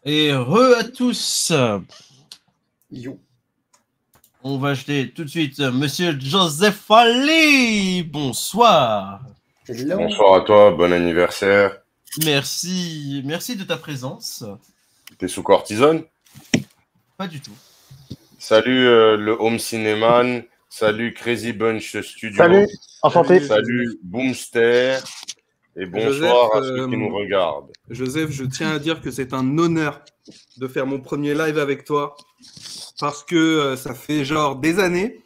Et re à tous. Yo. On va jeter tout de suite Monsieur Joseph Ali. Bonsoir. Hello. Bonsoir à toi, bon anniversaire. Merci de ta présence. T'es sous cortisone? Pas du tout. Salut le Home Cinéman, salut Crazy Bunch Studio. Salut, enchanté. Salut Boomster. Et bonsoir à ceux qui nous regardent. Joseph, je tiens à dire que c'est un honneur de faire mon premier live avec toi parce que ça fait genre des années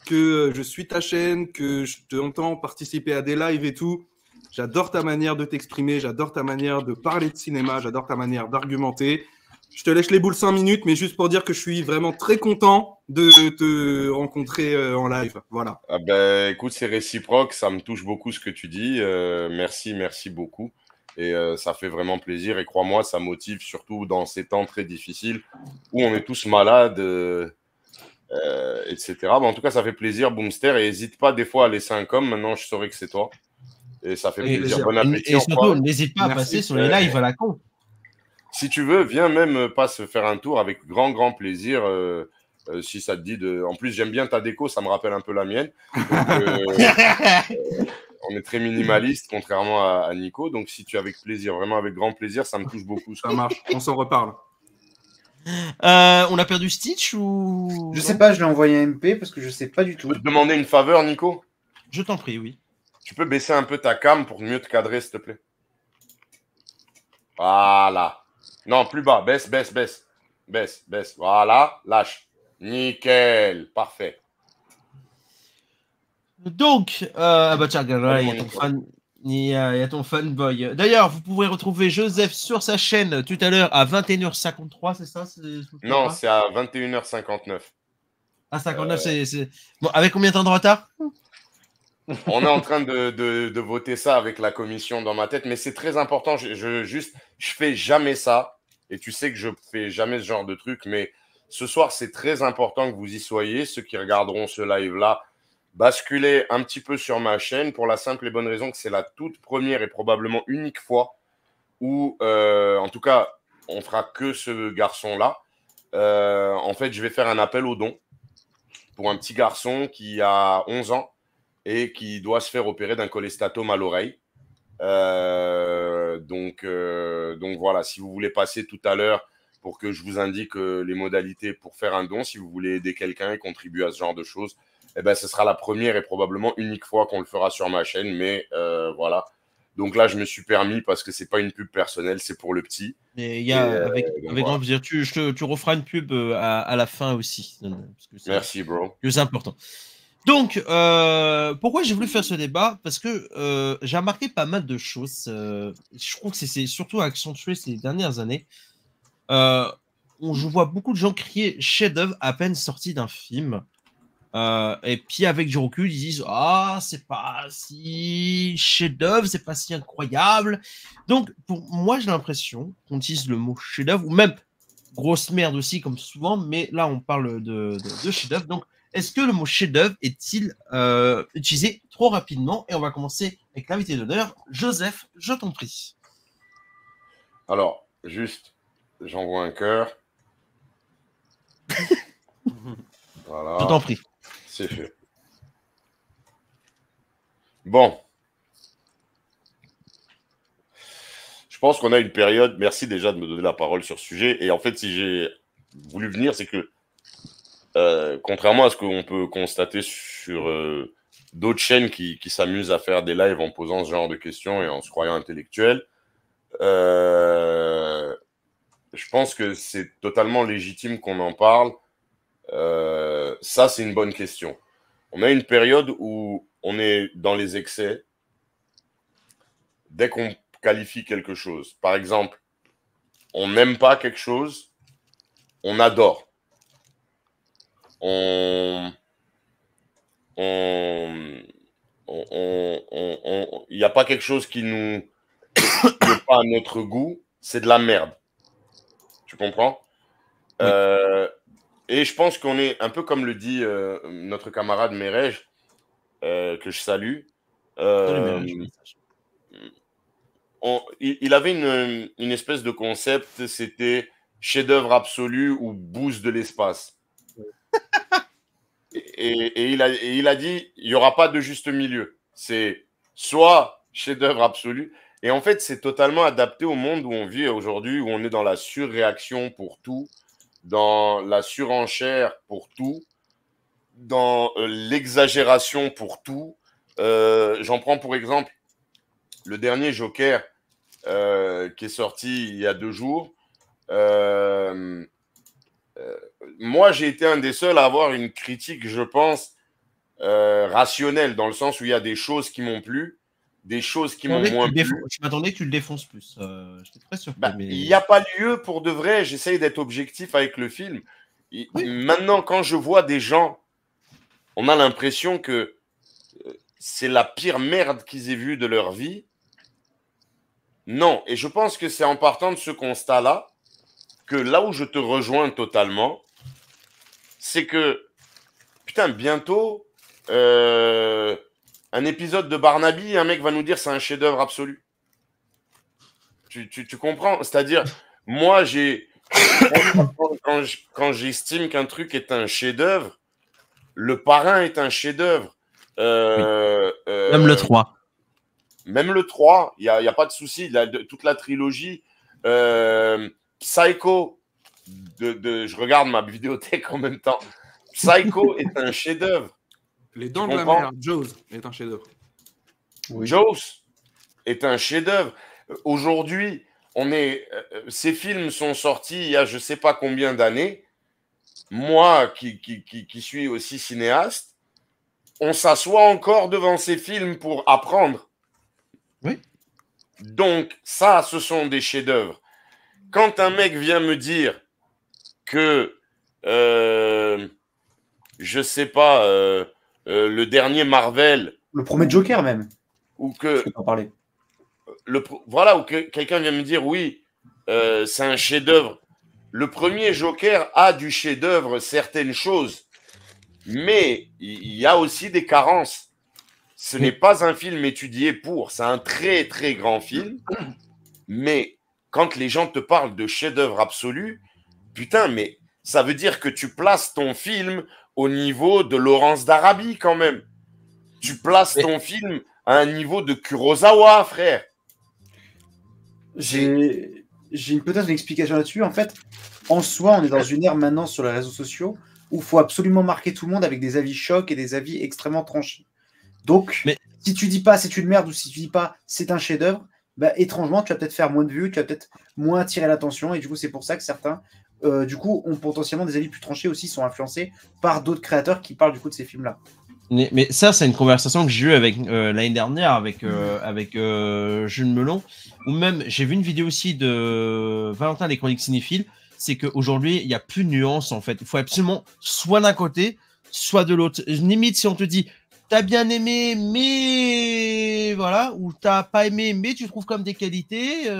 que je suis ta chaîne, que je t'entends participer à des lives et tout. J'adore ta manière de t'exprimer, j'adore ta manière de parler de cinéma, j'adore ta manière d'argumenter. Je te lèche les boules 5 minutes, mais juste pour dire que je suis vraiment très content de te rencontrer en live. Voilà. Ah ben, écoute, c'est réciproque, ça me touche beaucoup ce que tu dis. Merci beaucoup. Et ça fait vraiment plaisir. Et crois-moi, ça motive surtout dans ces temps très difficiles où on est tous malades, etc. Mais en tout cas, ça fait plaisir, Boomster. Et n'hésite pas des fois à laisser un com. Maintenant, je saurais que c'est toi. Et ça fait plaisir. Bon appétit. Et surtout, n'hésite pas à passer sur les lives à la con. Si tu veux, viens même pas se faire un tour avec grand plaisir. Si ça te dit de. En plus, j'aime bien ta déco, ça me rappelle un peu la mienne. Donc, on est très minimaliste, contrairement à Nico. Donc, si tu es avec plaisir, vraiment avec grand plaisir, ça me touche beaucoup. Ça marche, on s'en reparle. On a perdu Stitch ou... Je sais pas, je l'ai envoyé un MP parce que je sais pas du tout. Je peux te demander une faveur, Nico? Je t'en prie, oui. Tu peux baisser un peu ta cam pour mieux te cadrer, s'il te plaît? Voilà. Non, plus bas. Baisse. Voilà. Lâche. Nickel. Parfait. Donc, bah tiens, il y a ton fanboy. D'ailleurs, vous pouvez retrouver Joseph sur sa chaîne tout à l'heure à 21h53, c'est ça? Non, c'est à 21h59. Ah, 59, c'est... Bon, avec combien de temps de retard? On est en train de voter ça avec la commission dans ma tête, mais c'est très important. Je fais jamais ça. Et tu sais que je fais jamais ce genre de truc, mais ce soir, c'est très important que vous y soyez. Ceux qui regarderont ce live-là, basculez un petit peu sur ma chaîne pour la simple et bonne raison que c'est la toute première et probablement unique fois où, en tout cas, on fera que ce garçon-là. En fait, je vais faire un appel aux dons pour un petit garçon qui a 11 ans et qui doit se faire opérer d'un cholestatome à l'oreille. Donc voilà, si vous voulez passer tout à l'heure pour que je vous indique les modalités pour faire un don, si vous voulez aider quelqu'un et contribuer à ce genre de choses, eh ben, ce sera la première et probablement unique fois qu'on le fera sur ma chaîne. Mais voilà. Donc là, je me suis permis parce que c'est pas une pub personnelle, c'est pour le petit. Mais il y a, avec grand plaisir. Tu referas une pub à la fin aussi. Parce que merci, bro. C'est important. Donc, pourquoi j'ai voulu faire ce débat? Parce que j'ai remarqué pas mal de choses. Je trouve que c'est surtout accentué ces dernières années. Je vois beaucoup de gens crier chef-d'œuvre à peine sorti d'un film. Et puis avec du recul, ils disent ah, c'est pas si chef-d'œuvre, c'est pas si incroyable. Donc, pour moi, j'ai l'impression qu'on utilise le mot chef-d'œuvre, ou même grosse merde aussi, comme souvent, mais là, on parle de chef-d'œuvre. Donc, est-ce que le mot chef-d'œuvre est-il utilisé trop rapidement? Et on va commencer avec l'invité d'honneur, Joseph, je t'en prie. Alors, juste, j'envoie un cœur. Voilà. Je t'en prie. C'est fait. Bon. Je pense qu'on a une période. Merci déjà de me donner la parole sur ce sujet. Et en fait, si j'ai voulu venir, c'est que contrairement à ce qu'on peut constater sur d'autres chaînes qui s'amusent à faire des lives en posant ce genre de questions et en se croyant intellectuels, je pense que c'est totalement légitime qu'on en parle. Ça, c'est une bonne question. On a une période où on est dans les excès. Dès qu'on qualifie quelque chose, par exemple, on n'aime pas quelque chose, on adore. Il n'y a pas quelque chose qui n'est pas à notre goût, c'est de la merde. Tu comprends? Oui. Et je pense qu'on est un peu comme le dit notre camarade Merej, que je salue. Il avait une espèce de concept, c'était chef-d'œuvre absolu ou bouse de l'espace. Et il a dit, il n'y aura pas de juste milieu. C'est soit chef-d'œuvre absolu. Et en fait, c'est totalement adapté au monde où on vit aujourd'hui, où on est dans la surréaction pour tout, dans la surenchère pour tout, dans l'exagération pour tout. J'en prends pour exemple le dernier Joker qui est sorti il y a 2 jours. Moi, j'ai été un des seuls à avoir une critique, je pense, rationnelle, dans le sens où il y a des choses qui m'ont plu, des choses qui m'ont moins plu. Je m'attendais que tu le défonces plus. J'étais très surpris. Mais... Il n'y a pas lieu pour de vrai. J'essaye d'être objectif avec le film. Oui. Maintenant, quand je vois des gens, on a l'impression que c'est la pire merde qu'ils aient vue de leur vie. Non. Et je pense que c'est en partant de ce constat-là que là où je te rejoins totalement, c'est que, putain, bientôt, un épisode de Barnaby, un mec va nous dire c'est un chef-d'œuvre absolu. Tu comprends? C'est-à-dire, moi, quand j'estime qu'un truc est un chef-d'œuvre, Le Parrain est un chef-d'œuvre. Même le 3. Même le 3, il n'y a pas de souci. Toute la trilogie. Psycho, je regarde ma vidéothèque en même temps. Psycho est un chef-d'œuvre. Les Dents de la Mer, Jaws est un chef-d'œuvre. Oui. Jaws est un chef-d'œuvre. Aujourd'hui, ces films sont sortis il y a je ne sais pas combien d'années. Moi, qui suis aussi cinéaste, on s'assoit encore devant ces films pour apprendre. Oui. Donc, ça, ce sont des chefs-d'œuvre. Quand un mec vient me dire que, je sais pas, le dernier Marvel... Le premier Joker même. Ou que... Je peux en parler. Voilà, ou que quelqu'un vient me dire, oui, c'est un chef-d'œuvre. Le premier Joker a du chef-d'œuvre certaines choses, mais il y a aussi des carences. Ce n'est pas un film étudié pour, c'est un très, très grand film, mais... Quand les gens te parlent de chef-d'œuvre absolu, putain, mais ça veut dire que tu places ton film au niveau de Laurence d'Arabie quand même. Tu places ton film à un niveau de Kurosawa, frère. J'ai peut-être une explication là-dessus. En fait, en soi, on est dans une ère maintenant sur les réseaux sociaux où il faut absolument marquer tout le monde avec des avis chocs et des avis extrêmement tranchés. Donc, si tu dis pas c'est une merde ou si tu dis pas c'est un chef-d'œuvre, bah, étrangement, tu vas peut-être faire moins de vues, tu vas peut-être moins attirer l'attention, et du coup, c'est pour ça que certains, du coup, ont potentiellement des avis plus tranchés aussi, sont influencés par d'autres créateurs qui parlent du coup de ces films-là. Mais ça, c'est une conversation que j'ai eue avec l'année dernière avec Jules Melon, ou même j'ai vu une vidéo aussi de Valentin des Chroniques Cinéphiles. C'est qu'aujourd'hui, il n'y a plus de nuances en fait. Il faut absolument soit d'un côté, soit de l'autre. Limite, si on te dit t'as bien aimé, mais voilà, ou t'as pas aimé, mais tu trouves comme des qualités.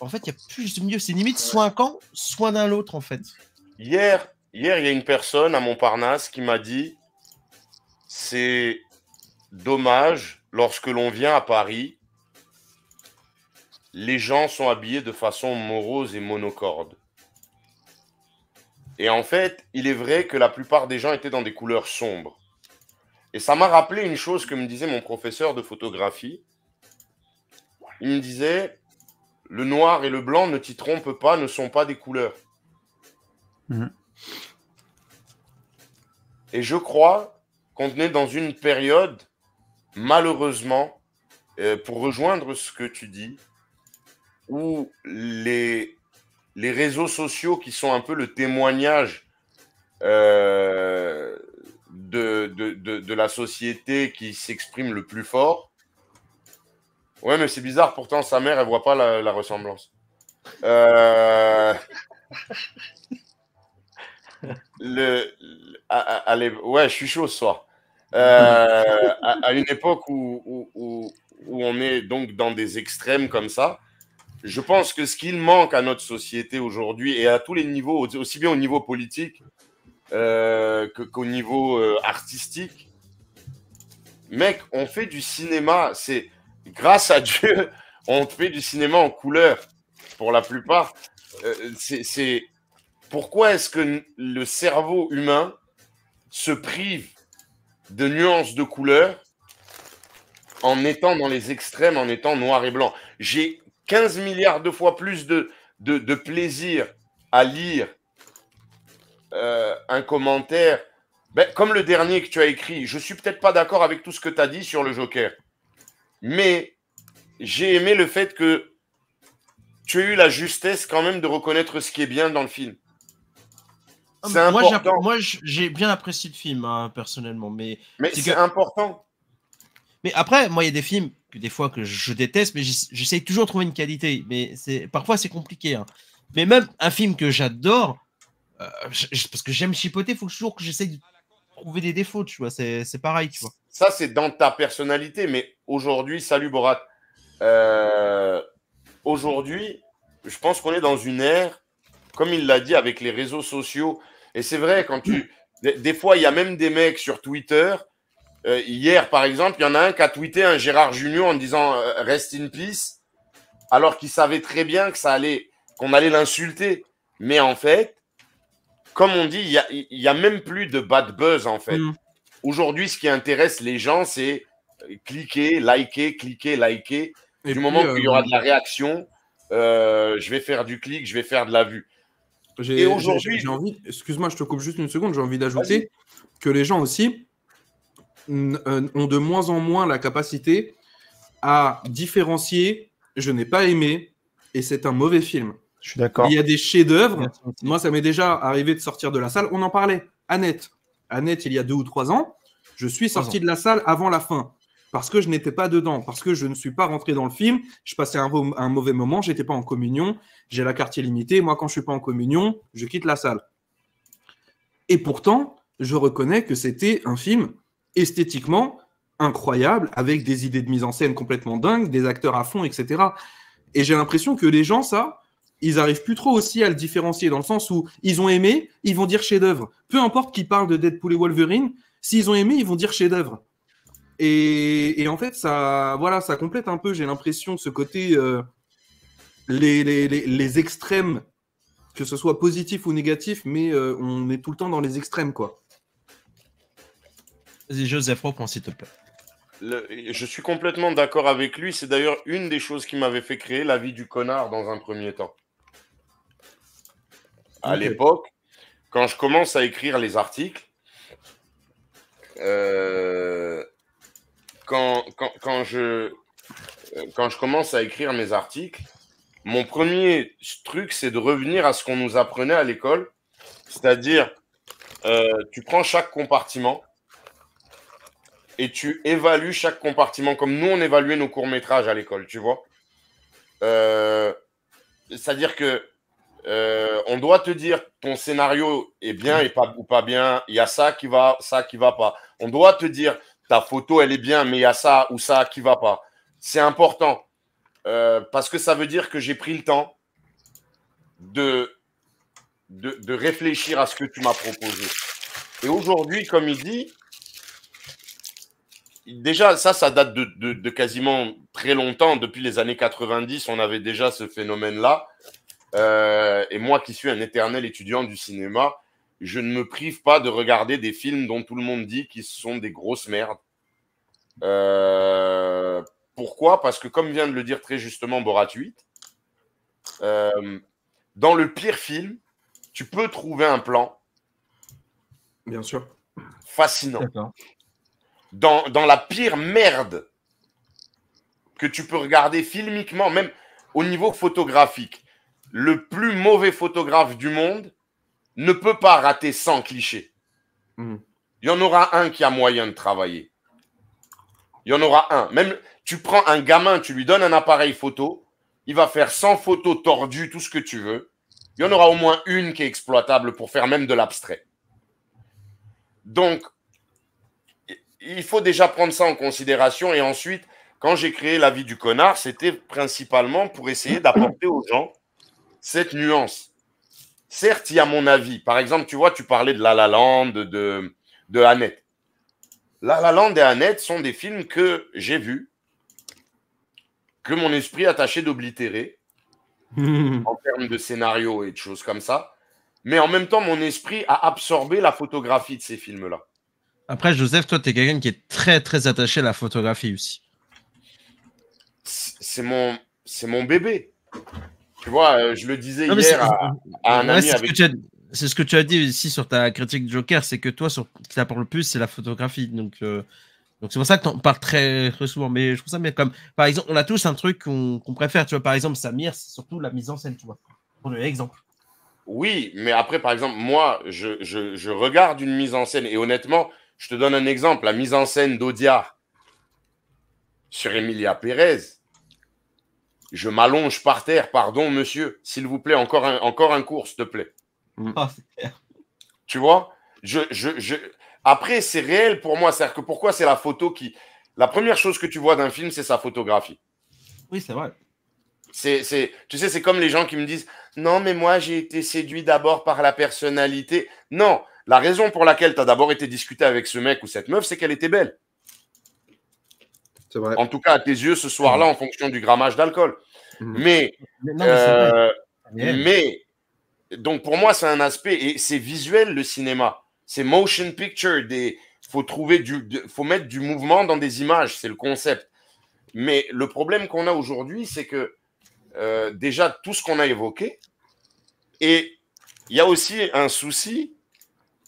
En fait, il n'y a plus juste milieu. C'est limite soit un camp, soit d'un l'autre, en fait. Hier, il y a une personne à Montparnasse qui m'a dit c'est dommage, lorsque l'on vient à Paris, les gens sont habillés de façon morose et monocorde. Et en fait, il est vrai que la plupart des gens étaient dans des couleurs sombres. Et ça m'a rappelé une chose que me disait mon professeur de photographie. Il me disait, le noir et le blanc, ne t'y trompe pas, ne sont pas des couleurs. Mmh. Et je crois qu'on est dans une période, malheureusement, pour rejoindre ce que tu dis, où les réseaux sociaux qui sont un peu le témoignage de la société qui s'exprime le plus fort. Ouais, mais c'est bizarre, pourtant sa mère, elle voit pas la ressemblance. Ouais, je suis chaud ce soir. À une époque où on est donc dans des extrêmes comme ça, je pense que ce qu'il manque à notre société aujourd'hui et à tous les niveaux, aussi bien au niveau politique qu'au niveau artistique, mec, on fait du cinéma, c'est grâce à Dieu, on fait du cinéma en couleur pour la plupart. pourquoi est-ce que le cerveau humain se prive de nuances de couleurs en étant dans les extrêmes, en étant noir et blanc? J'ai 15 milliards de fois plus de plaisir à lire un commentaire, comme le dernier que tu as écrit. Je suis peut-être pas d'accord avec tout ce que tu as dit sur le Joker, mais j'ai aimé le fait que tu aies eu la justesse quand même de reconnaître ce qui est bien dans le film. C'est important. Moi, j'ai bien apprécié le film, hein, personnellement. Mais c'est important. Mais après, moi, il y a des films que des fois que je déteste, mais j'essaye toujours de trouver une qualité. Mais parfois, c'est compliqué. Hein. Mais même un film que j'adore, parce que j'aime chipoter, il faut toujours que j'essaye de trouver des défauts, tu vois. C'est pareil, tu vois. Ça, c'est dans ta personnalité. Mais aujourd'hui, salut Borat. Aujourd'hui, je pense qu'on est dans une ère, comme il l'a dit, avec les réseaux sociaux. Et c'est vrai, quand des fois, il y a même des mecs sur Twitter. Hier, par exemple, il y en a un qui a tweeté un Gérard Jugnot en disant Rest in peace, alors qu'il savait très bien que qu'on allait l'insulter. Mais en fait, comme on dit, il y a même plus de bad buzz, en fait. Aujourd'hui, ce qui intéresse les gens, c'est cliquer, liker. Et du moment qu'il y aura de la réaction, je vais faire du clic, je vais faire de la vue. J'ai envie, excuse-moi, je te coupe juste une seconde, j'ai envie d'ajouter que les gens aussi ont de moins en moins la capacité à différencier je n'ai pas aimé et c'est un mauvais film. Je suis d'accord. Il y a des chefs-d'œuvre. Moi, ça m'est déjà arrivé de sortir de la salle. On en parlait. Annette, il y a 2 ou 3 ans, je suis sorti de la salle avant la fin parce que je n'étais pas dedans, parce que je ne suis pas rentré dans le film. Je passais un mauvais moment, je n'étais pas en communion. J'ai la carte illimitée. Moi, quand je ne suis pas en communion, je quitte la salle. Et pourtant, je reconnais que c'était un film esthétiquement incroyable, avec des idées de mise en scène complètement dingues, des acteurs à fond, etc. Et j'ai l'impression que les gens, ils arrivent plus trop aussi à le différencier, dans le sens où ils ont aimé, ils vont dire chef-d'œuvre. Peu importe qu'ils parlent de Deadpool et Wolverine, s'ils ont aimé, ils vont dire chef-d'œuvre. Et en fait, ça complète un peu, j'ai l'impression, ce côté, les extrêmes, que ce soit positif ou négatif, mais on est tout le temps dans les extrêmes, quoi. Vas-y, Joseph, reprends, s'il te plaît. Je suis complètement d'accord avec lui. C'est d'ailleurs une des choses qui m'avait fait créer La Vie du connard dans un premier temps. À l'époque, quand je commence à écrire les articles, quand je commence à écrire mes articles, mon premier truc, c'est de revenir à ce qu'on nous apprenait à l'école. C'est-à-dire, tu prends chaque compartiment et tu évalues chaque compartiment comme nous, on évaluait nos courts-métrages à l'école, tu vois. C'est-à-dire que on doit te dire ton scénario est bien ou pas bien, il y a ça qui va pas. On doit te dire ta photo, elle est bien, mais il y a ça ou ça qui va pas. C'est important parce que ça veut dire que j'ai pris le temps de réfléchir à ce que tu m'as proposé. Et aujourd'hui, comme il dit, déjà, ça date de quasiment très longtemps. Depuis les années 90, on avait déjà ce phénomène-là. Et moi qui suis un éternel étudiant du cinéma, je ne me prive pas de regarder des films dont tout le monde dit qu'ils sont des grosses merdes. Pourquoi ? Parce que, comme vient de le dire très justement Borat 8, dans le pire film, tu peux trouver un plan. Bien sûr. Fascinant. Dans la pire merde que tu peux regarder filmiquement, même au niveau photographique, le plus mauvais photographe du monde ne peut pas rater 100 clichés. Il y en aura un qui a moyen de travailler. Il y en aura un. Même, tu prends un gamin, tu lui donnes un appareil photo, il va faire 100 photos tordues, tout ce que tu veux. Il y en aura au moins une qui est exploitable pour faire même de l'abstrait. Donc, il faut déjà prendre ça en considération. Et ensuite, quand j'ai créé La Vie du connard, c'était principalement pour essayer d'apporter aux gens cette nuance. Certes, il y a mon avis. Par exemple, tu vois, tu parlais de La La Land, de Annette. La La Land et Annette sont des films que j'ai vus, que mon esprit a tâché d'oblitérer en termes de scénario et de choses comme ça. mais en même temps, mon esprit a absorbé la photographie de ces films-là. Après, Joseph, toi, tu es quelqu'un qui est très, très attaché à la photographie aussi. C'est mon bébé. Tu vois, je le disais hier à un ami avec... C'est ce que tu as dit ici sur ta critique Joker, c'est que toi, ce qui t'apporte le plus, c'est la photographie. Donc c'est pour ça que tu en parles très, très souvent. Mais je trouve ça bien. Comme, par exemple, on a tous un truc qu'on préfère. Tu vois, par exemple, Samir, c'est surtout la mise en scène, tu vois. Pour l'exemple. Oui, mais après, par exemple, moi, je regarde une mise en scène et honnêtement, je te donne un exemple. La mise en scène d'Audiard sur Emilia Pérez. Je m'allonge par terre. Pardon, monsieur. S'il vous plaît, encore un cours, s'il te plaît. Tu vois, après, c'est réel pour moi. C'est-à-dire que pourquoi c'est la photo qui... La première chose que tu vois d'un film, c'est sa photographie. Oui, c'est vrai. Tu sais, c'est comme les gens qui me disent « Non, mais moi, j'ai été séduit d'abord par la personnalité. » Non, la raison pour laquelle tu as d'abord été discuté avec ce mec ou cette meuf, c'est qu'elle était belle. C'est vrai. En tout cas, à tes yeux, ce soir-là, en fonction du grammage d'alcool. Mais donc, pour moi, c'est un aspect, et c'est visuel, le cinéma. C'est motion picture. Faut mettre du mouvement dans des images. C'est le concept. Mais le problème qu'on a aujourd'hui, c'est que déjà, tout ce qu'on a évoqué, et il y a aussi un souci,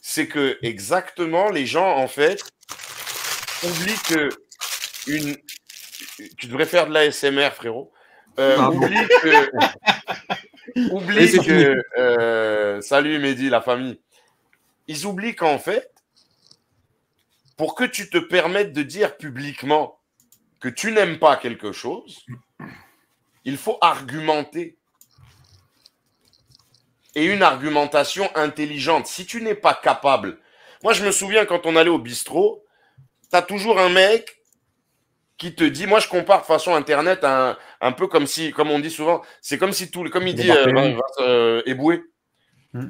c'est que exactement, les gens, en fait, oublient que tu devrais faire de l'ASMR, frérot. Oublie que salut Mehdi, la famille. Ils oublient qu'en fait, pour que tu te permettes de dire publiquement que tu n'aimes pas quelque chose, il faut argumenter. Et une argumentation intelligente. Si tu n'es pas capable... Moi, je me souviens quand on allait au bistrot, tu as toujours un mec qui te dit, moi je compare de façon internet un peu comme on dit souvent, c'est comme si comme il dit Eboué.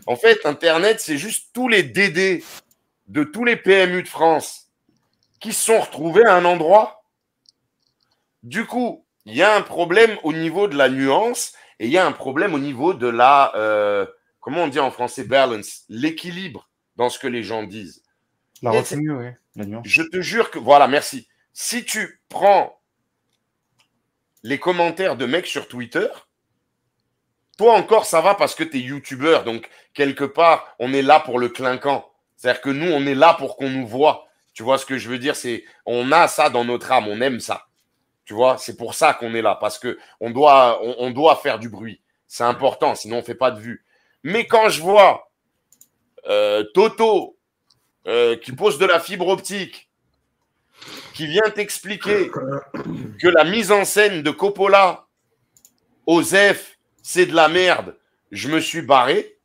En fait, internet, c'est juste tous les DD de tous les PMU de France qui se sont retrouvés à un endroit. Du coup, il y a un problème au niveau de la nuance et il y a un problème au niveau de la, comment on dit en français, balance, l'équilibre dans ce que les gens disent. La retenue, oui, la nuance. Je te jure que, voilà, merci. Si tu prends les commentaires de mecs sur Twitter, toi encore, ça va parce que tu es youtubeur. Donc, quelque part, on est là pour le clinquant. C'est-à-dire que nous, on est là pour qu'on nous voit. Tu vois ce que je veux dire? On a ça dans notre âme, on aime ça. Tu vois, c'est pour ça qu'on est là. Parce qu'on doit faire du bruit. C'est important, sinon on ne fait pas de vue. Mais quand je vois Toto qui pose de la fibre optique, qui vient t'expliquer que la mise en scène de Coppola, Osef, c'est de la merde, je me suis barré.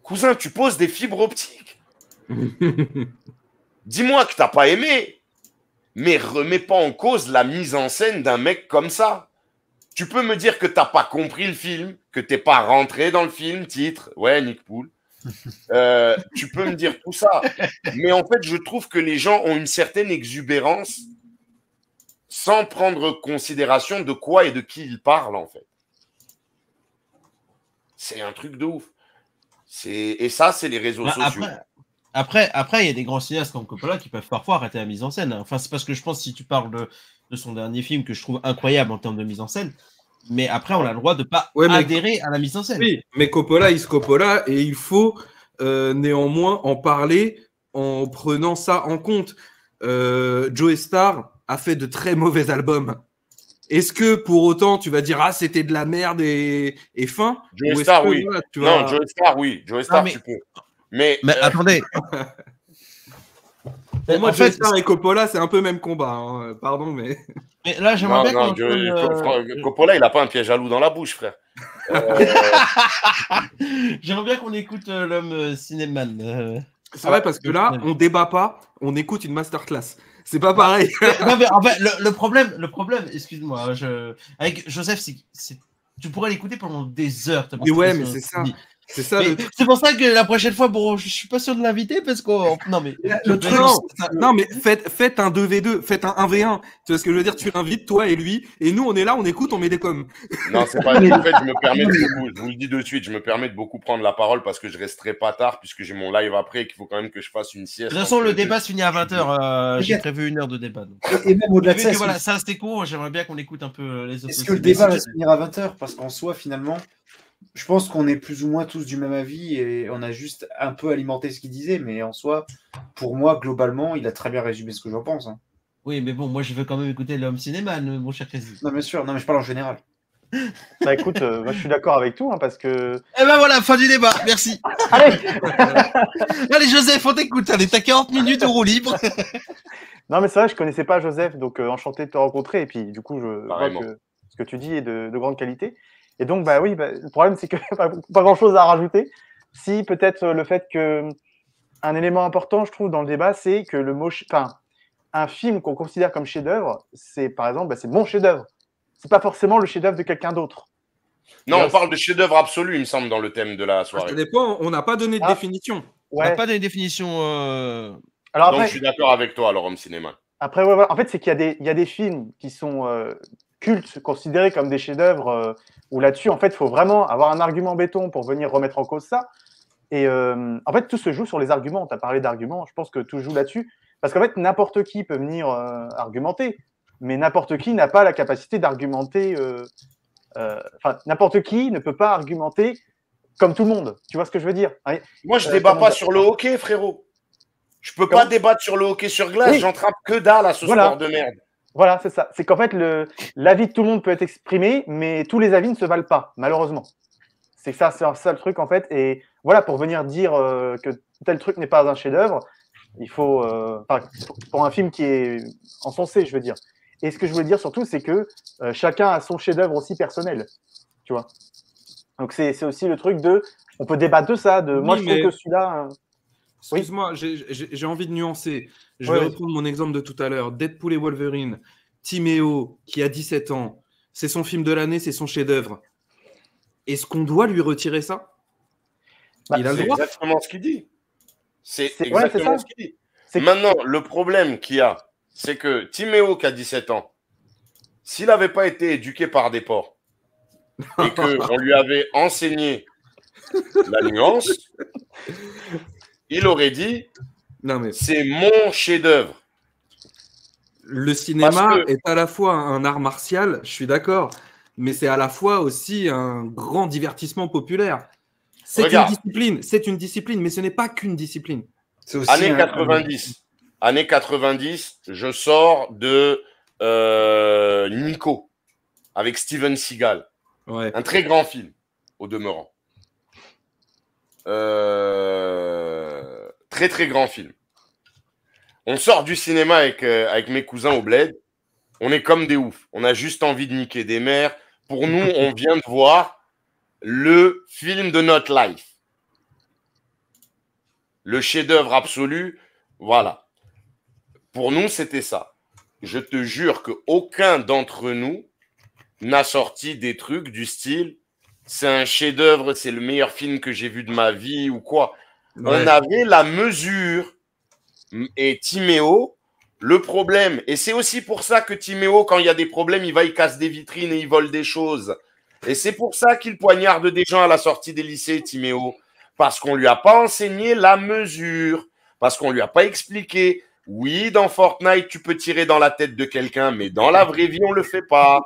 Cousin, tu poses des fibres optiques. Dis-moi que tu n'as pas aimé, mais remets pas en cause la mise en scène d'un mec comme ça. Tu peux me dire que tu n'as pas compris le film, que tu n'es pas rentré dans le film, titre, ouais, Nick Poole. Tu peux me dire tout ça, mais en fait je trouve que les gens ont une certaine exubérance sans prendre considération de quoi et de qui ils parlent en fait. C'est un truc de ouf. Et ça c'est les réseaux sociaux. Après il y a des grands cinéastes comme Coppola qui peuvent parfois arrêter la mise en scène. Enfin c'est parce que je pense si tu parles de son dernier film que je trouve incroyable en termes de mise en scène. Mais après, on a le droit de ne pas adhérer à la mise en scène. Oui, mais Coppola, et il faut néanmoins en parler en prenant ça en compte. Joe Star a fait de très mauvais albums. Est-ce que pour autant, tu vas dire « Ah, c'était de la merde et fin ?» Joe Star, oui. Non, Joe Star, oui. Joe Star, tu peux. Mais attendez. Pour moi, Joe Star et Coppola, c'est un peu le même combat. Hein. Pardon, mais là, j'aimerais bien Coppola, il n'a pas un piège à loup dans la bouche, frère. J'aimerais bien qu'on écoute l'homme cinéman. C'est vrai, parce que là, on débat pas, on écoute une masterclass. C'est pas pareil. Non, mais en fait, le problème, excuse-moi, avec Joseph, tu pourrais l'écouter pendant des heures. Mais ouais, mais c'est ça. C'est ça le truc. C'est pour ça que la prochaine fois, bon, je suis pas sûr de l'inviter parce que non mais Non, mais faites un 2v2, faites un 1v1. Tu vois ce que je veux dire? Tu l'invites, toi et lui, et nous, on est là, on écoute, on met des coms. Non, c'est pas. En fait, je me permets je vous le dis de suite, je me permets de beaucoup prendre la parole parce que je resterai pas tard puisque j'ai mon live après et qu'il faut quand même que je fasse une sieste. de toute façon, le débat se finit à 20h. J'ai prévu 1 heure de débat. Donc. Et même au-delà de ça, Voilà, ça c'était court. J'aimerais bien qu'on écoute un peu les autres. est-ce que le débat va se finir à 20h? Parce qu'en soi, finalement, je pense qu'on est plus ou moins tous du même avis et on a juste un peu alimenté ce qu'il disait. Mais en soi, pour moi, globalement, il a très bien résumé ce que j'en pense. Hein. Oui, mais bon, moi je veux quand même écouter l'homme cinéma, mon cher Crazy. Non, bien sûr. Non, mais je parle en général. Bah écoute, moi, je suis d'accord avec tout, hein, parce que... Eh ben voilà, fin du débat, merci. Allez. Allez Joseph, on t'écoute, allez, t'as 40 minutes au roue libre. Non, mais c'est vrai, je connaissais pas Joseph, donc enchanté de te rencontrer. Et puis, du coup, je vois que ce que tu dis est de grande qualité. Et donc, bah oui, le problème, c'est que pas grand-chose à rajouter. Si, peut-être le fait que un élément important, je trouve, dans le débat, c'est que un film qu'on considère comme chef-d'œuvre, c'est, par exemple, c'est mon chef-d'œuvre. C'est pas forcément le chef-d'œuvre de quelqu'un d'autre. Non, on parle de chef-d'œuvre absolu, il me semble, dans le thème de la soirée. Ça dépend, on n'a pas donné de définition. On n'a pas donné de définition. Alors après, donc, je suis d'accord avec toi, alors, homme cinéma. Après, ouais, voilà. En fait, c'est qu'il y a des films qui sont cultes, considérés comme des chefs-d'œuvre, où là-dessus, en fait, il faut vraiment avoir un argument béton pour venir remettre en cause ça. Et en fait, tout se joue sur les arguments. Tu as parlé d'arguments, je pense que tout joue là-dessus. Parce qu'en fait, n'importe qui peut venir argumenter, mais n'importe qui n'a pas la capacité d'argumenter. N'importe qui ne peut pas argumenter comme tout le monde. Tu vois ce que je veux dire? Moi, je débat pas sur le hockey, frérot. Je peux pas débattre sur le hockey sur glace. Oui. J'entrape que dalle à ce sport de merde. Voilà, c'est ça. C'est qu'en fait, l'avis de tout le monde peut être exprimé, mais tous les avis ne se valent pas, malheureusement. C'est ça le truc, en fait. Et voilà, pour venir dire que tel truc n'est pas un chef-d'œuvre, il faut, pour un film qui est encensé, je veux dire. Et ce que je voulais dire surtout, c'est que chacun a son chef-d'œuvre aussi personnel, tu vois. Donc c'est aussi le truc on peut débattre de ça. Moi, je trouve que celui-là. Excuse-moi, j'ai envie de nuancer. Je vais reprendre mon exemple de tout à l'heure. Deadpool et Wolverine. Timéo, qui a 17 ans, c'est son film de l'année, c'est son chef-d'œuvre. Est-ce qu'on doit lui retirer ça? Il a le droit. C'est exactement ce qu'il dit. C'est exactement ce qu'il dit. Maintenant, le problème qu'il y a, c'est que Timéo, qui a 17 ans, s'il n'avait pas été éduqué par des porcs et qu'on lui avait enseigné la nuance, il aurait dit c'est mon chef-d'œuvre. Le cinéma est à la fois un art martial, je suis d'accord, mais c'est à la fois aussi un grand divertissement populaire. C'est une discipline, mais ce n'est pas qu'une discipline. Années 90. Années 90, je sors de Nico avec Steven Seagal. Ouais. Un très grand film, au demeurant. Très très grand film. On sort du cinéma avec mes cousins au bled. On est comme des oufs. On a juste envie de niquer des mères. Pour nous, on vient de voir le film de notre life. Le chef-d'œuvre absolu. Voilà. Pour nous, c'était ça. Je te jure qu'aucun d'entre nous n'a sorti des trucs du style c'est un chef-d'œuvre, c'est le meilleur film que j'ai vu de ma vie ou quoi. Ouais. On avait la mesure. Et Timéo, le problème, et c'est aussi pour ça que Timéo, quand il y a des problèmes, il casse des vitrines et il vole des choses. Et c'est pour ça qu'il poignarde des gens à la sortie des lycées, Timéo. Parce qu'on ne lui a pas enseigné la mesure. Parce qu'on ne lui a pas expliqué. Oui, dans Fortnite, tu peux tirer dans la tête de quelqu'un, mais dans la vraie vie, on ne le fait pas.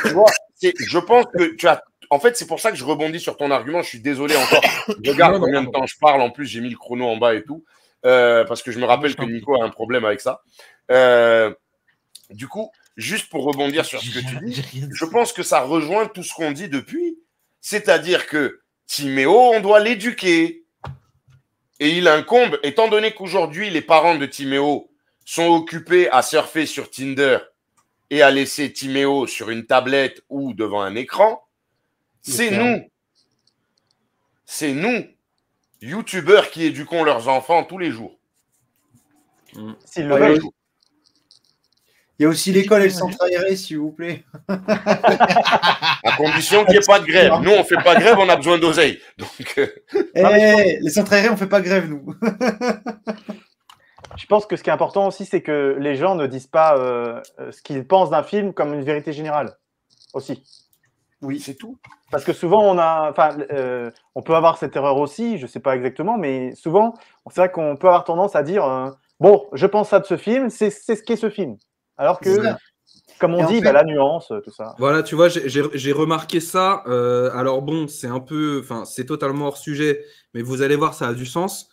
Tu vois, je pense que tu as... En fait, c'est pour ça que je rebondis sur ton argument. Je suis désolé encore. Regarde combien de temps je parle. En plus, j'ai mis le chrono en bas et tout. Parce que je me rappelle que Nico a un problème avec ça. Du coup, juste pour rebondir sur ce que tu dis, je pense que ça rejoint tout ce qu'on dit depuis. C'est-à-dire que Timéo, on doit l'éduquer. Et il incombe, étant donné qu'aujourd'hui, les parents de Timéo sont occupés à surfer sur Tinder et à laisser Timéo sur une tablette ou devant un écran, c'est nous, youtubeurs, qui éduquons leurs enfants tous les jours. S'ils le veulent. Il y a aussi l'école et le centre aéré, s'il vous plaît. À condition qu'il n'y ait pas de grève. Nous, on ne fait pas de grève, on a besoin d'oseille. Donc, Les centres aérés, on fait pas grève, nous. Je pense que ce qui est important aussi, c'est que les gens ne disent pas ce qu'ils pensent d'un film comme une vérité générale aussi. Oui, c'est tout. Parce que souvent, on peut avoir cette erreur aussi, je ne sais pas exactement, mais souvent, c'est vrai qu'on peut avoir tendance à dire bon, je pense ça de ce film, c'est ce qu'est ce film. Alors que, comme on dit, la nuance, tout ça. Voilà, tu vois, j'ai remarqué ça. Alors bon, c'est un peu, enfin, c'est totalement hors sujet, mais vous allez voir, ça a du sens.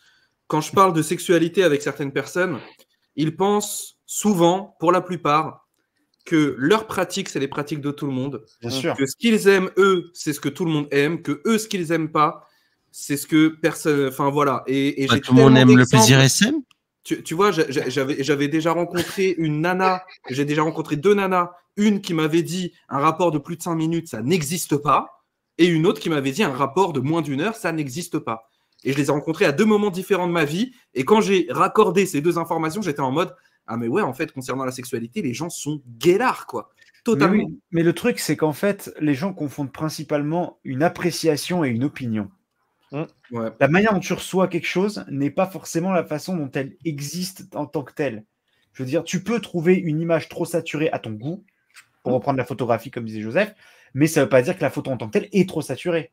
Quand je parle de sexualité avec certaines personnes, ils pensent souvent, pour la plupart, que leurs pratiques, c'est les pratiques de tout le monde. Bien sûr. Que ce qu'ils aiment, eux, c'est ce que tout le monde aime. Que eux, ce qu'ils aiment pas, c'est ce que personne. Enfin, voilà. Et j'ai tout le monde aime le plaisir SM. Tu vois, j'avais déjà rencontré une nana, j'ai déjà rencontré 2 nanas, une qui m'avait dit un rapport de plus de 5 minutes, ça n'existe pas, et une autre qui m'avait dit un rapport de moins d'1 heure, ça n'existe pas. Et je les ai rencontrés à 2 moments différents de ma vie, et quand j'ai raccordé ces 2 informations, j'étais en mode ah mais ouais, en fait, concernant la sexualité, les gens sont guélards, quoi. Totalement. Mais, oui, mais le truc, c'est qu'en fait, les gens confondent principalement une appréciation et une opinion. Ouais. La manière dont tu reçois quelque chose n'est pas forcément la façon dont elle existe en tant que telle. Je veux dire, tu peux trouver une image trop saturée à ton goût, pour reprendre la photographie comme disait Joseph, mais ça ne veut pas dire que la photo en tant que telle est trop saturée.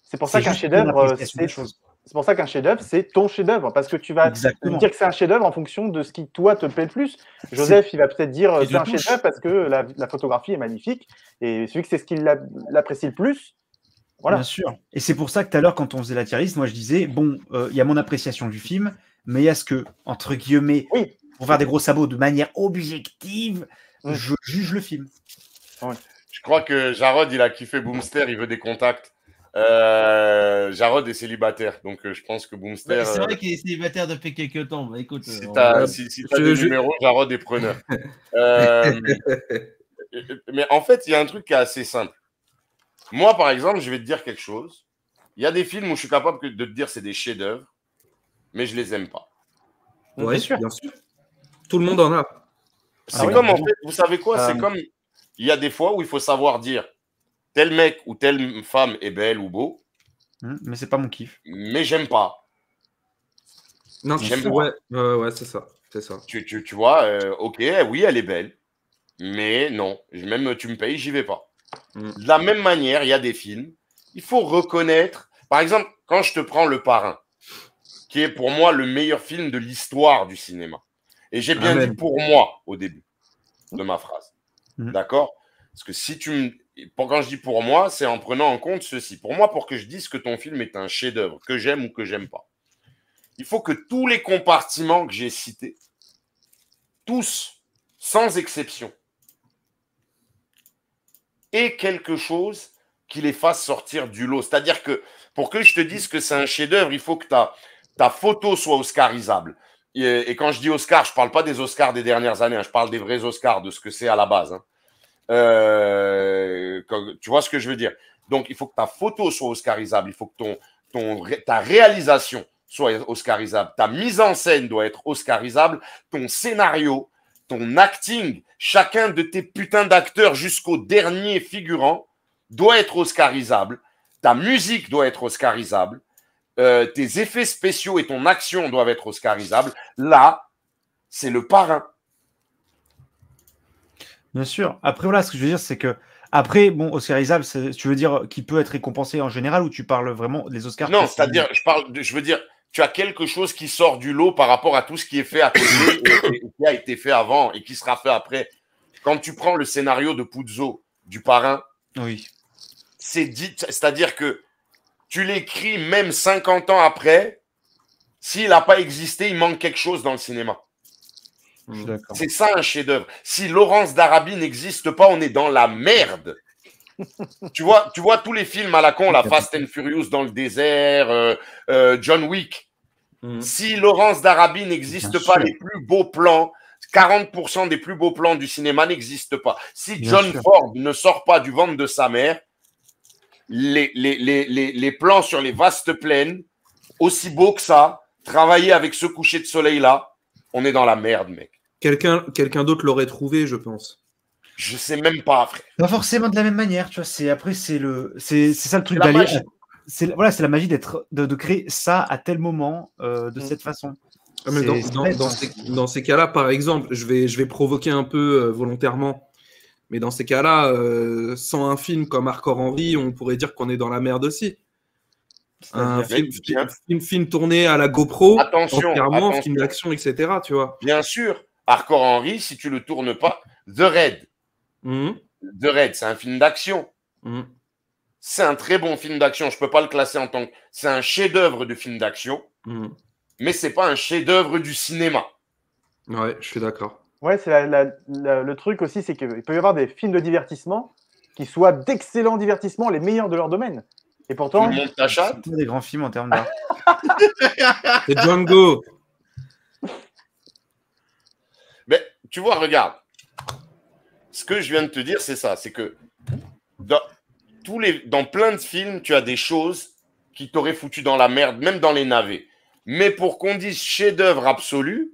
C'est pour ça qu'un chef-d'œuvre, c'est pour ça qu'un chef-d'œuvre, c'est ton chef-d'œuvre, parce que tu vas dire que c'est un chef-d'œuvre en fonction de ce qui toi te plaît le plus. Joseph, il va peut-être dire c'est un chef-d'œuvre parce que la photographie est magnifique, et celui que c'est ce qu'il l'apprécie le plus. Voilà. Bien sûr. Et c'est pour ça que tout à l'heure, quand on faisait la tier list, moi je disais bon, il y a mon appréciation du film, mais il y a ce que, entre guillemets, pour faire des gros sabots de manière objective, je juge le film. Ouais. Je crois que Jarod, il a kiffé Boomster, il veut des contacts. Jarod est célibataire, donc je pense que Boomster. Ouais, c'est vrai qu'il est célibataire depuis quelques temps. Bah, écoute, si t'as des numéros, Jarod est preneur. Mais en fait, il y a un truc qui est assez simple. Moi, par exemple, je vais te dire quelque chose. Il y a des films où je suis capable de te dire c'est des chefs-d'œuvre, mais je les aime pas. Oui, bien sûr. Tout le monde en a. C'est comme en fait, vous savez quoi? C'est comme il y a des fois où il faut savoir dire tel mec ou telle femme est belle ou beau. Mais c'est pas mon kiff. Mais j'aime pas. Non, j'aime pas. Ouais, c'est ça. C'est ça. Tu vois, ok, oui, elle est belle. Mais non, même tu me payes, j'y vais pas. De la même manière, il y a des films, il faut reconnaître. Par exemple, quand je te prends Le Parrain, qui est pour moi le meilleur film de l'histoire du cinéma. Et j'ai bien dit pour moi au début de ma phrase. D'accord? Parce que si quand je dis pour moi, c'est en prenant en compte ceci. Pour moi, pour que je dise que ton film est un chef-d'œuvre, que j'aime ou que j'aime pas, il faut que tous les compartiments que j'ai cités, tous, sans exception, aient quelque chose qui les fasse sortir du lot. C'est-à-dire que pour que je te dise que c'est un chef-d'œuvre, il faut que ta photo soit oscarisable. Et quand je dis Oscar, je ne parle pas des Oscars des dernières années, je parle des vrais Oscars, de ce que c'est à la base. Tu vois ce que je veux dire? Donc, il faut que ta photo soit oscarisable, il faut que ta réalisation soit oscarisable, ta mise en scène doit être oscarisable, ton scénario, ton acting, chacun de tes putains d'acteurs jusqu'au dernier figurant doit être oscarisable, ta musique doit être oscarisable, tes effets spéciaux et ton action doivent être oscarisables. Là, c'est Le Parrain. Bien sûr. Après, voilà, ce que je veux dire, c'est que après, bon, oscarisable, tu veux dire qu'il peut être récompensé en général ou tu parles vraiment des Oscars? Non, c'est-à-dire, je veux dire, tu as quelque chose qui sort du lot par rapport à tout ce qui est fait à côté et qui a été fait avant et qui sera fait après. Quand tu prends le scénario de Puzo, du Parrain, oui, c'est-à-dire que tu l'écris même 50 ans après, s'il n'a pas existé, il manque quelque chose dans le cinéma. C'est ça un chef-d'œuvre. Si Laurence d'Arabie n'existe pas, on est dans la merde. tu vois tous les films à la con, la Fast and Furious dans le désert, John Wick. Si Laurence d'Arabie n'existe pas, les plus beaux plans, 40% des plus beaux plans du cinéma n'existent pas. Si John Ford ne sort pas du ventre de sa mère, les plans sur les vastes plaines, aussi beaux que ça, travailler avec ce coucher de soleil-là, on est dans la merde, mec. quelqu'un d'autre l'aurait trouvé, je pense. Je sais même pas, frère. Pas forcément de la même manière, tu vois. C'est ça le truc C'est la d'aller. magie. C'est la magie de créer ça à tel moment de cette façon. Ah, mais dans ces cas-là, par exemple, je vais provoquer un peu volontairement, mais dans ces cas-là, sans un film comme Hardcore Henry, on pourrait dire qu'on est dans la merde aussi. Un film tourné à la GoPro, entièrement, film d'action, etc. Tu vois. Bien sûr, Hardcore Henry, si tu le tournes pas, The Raid. The Raid, c'est un film d'action. C'est un très bon film d'action. Je peux pas le classer en tant que... C'est un chef-d'œuvre de film d'action, mais c'est pas un chef-d'œuvre du cinéma. Ouais, je suis d'accord. Ouais, c'est le truc aussi, c'est qu'il peut y avoir des films de divertissement qui soient d'excellents divertissements, les meilleurs de leur domaine. Et pourtant, tout le monde t'achète. C'est des grands films en termes d'art. C'est Django. Mais tu vois, regarde. Ce que je viens de te dire, c'est ça. C'est que dans plein de films, tu as des choses qui t'auraient foutu dans la merde, même dans les navets. Mais pour qu'on dise chef-d'œuvre absolu,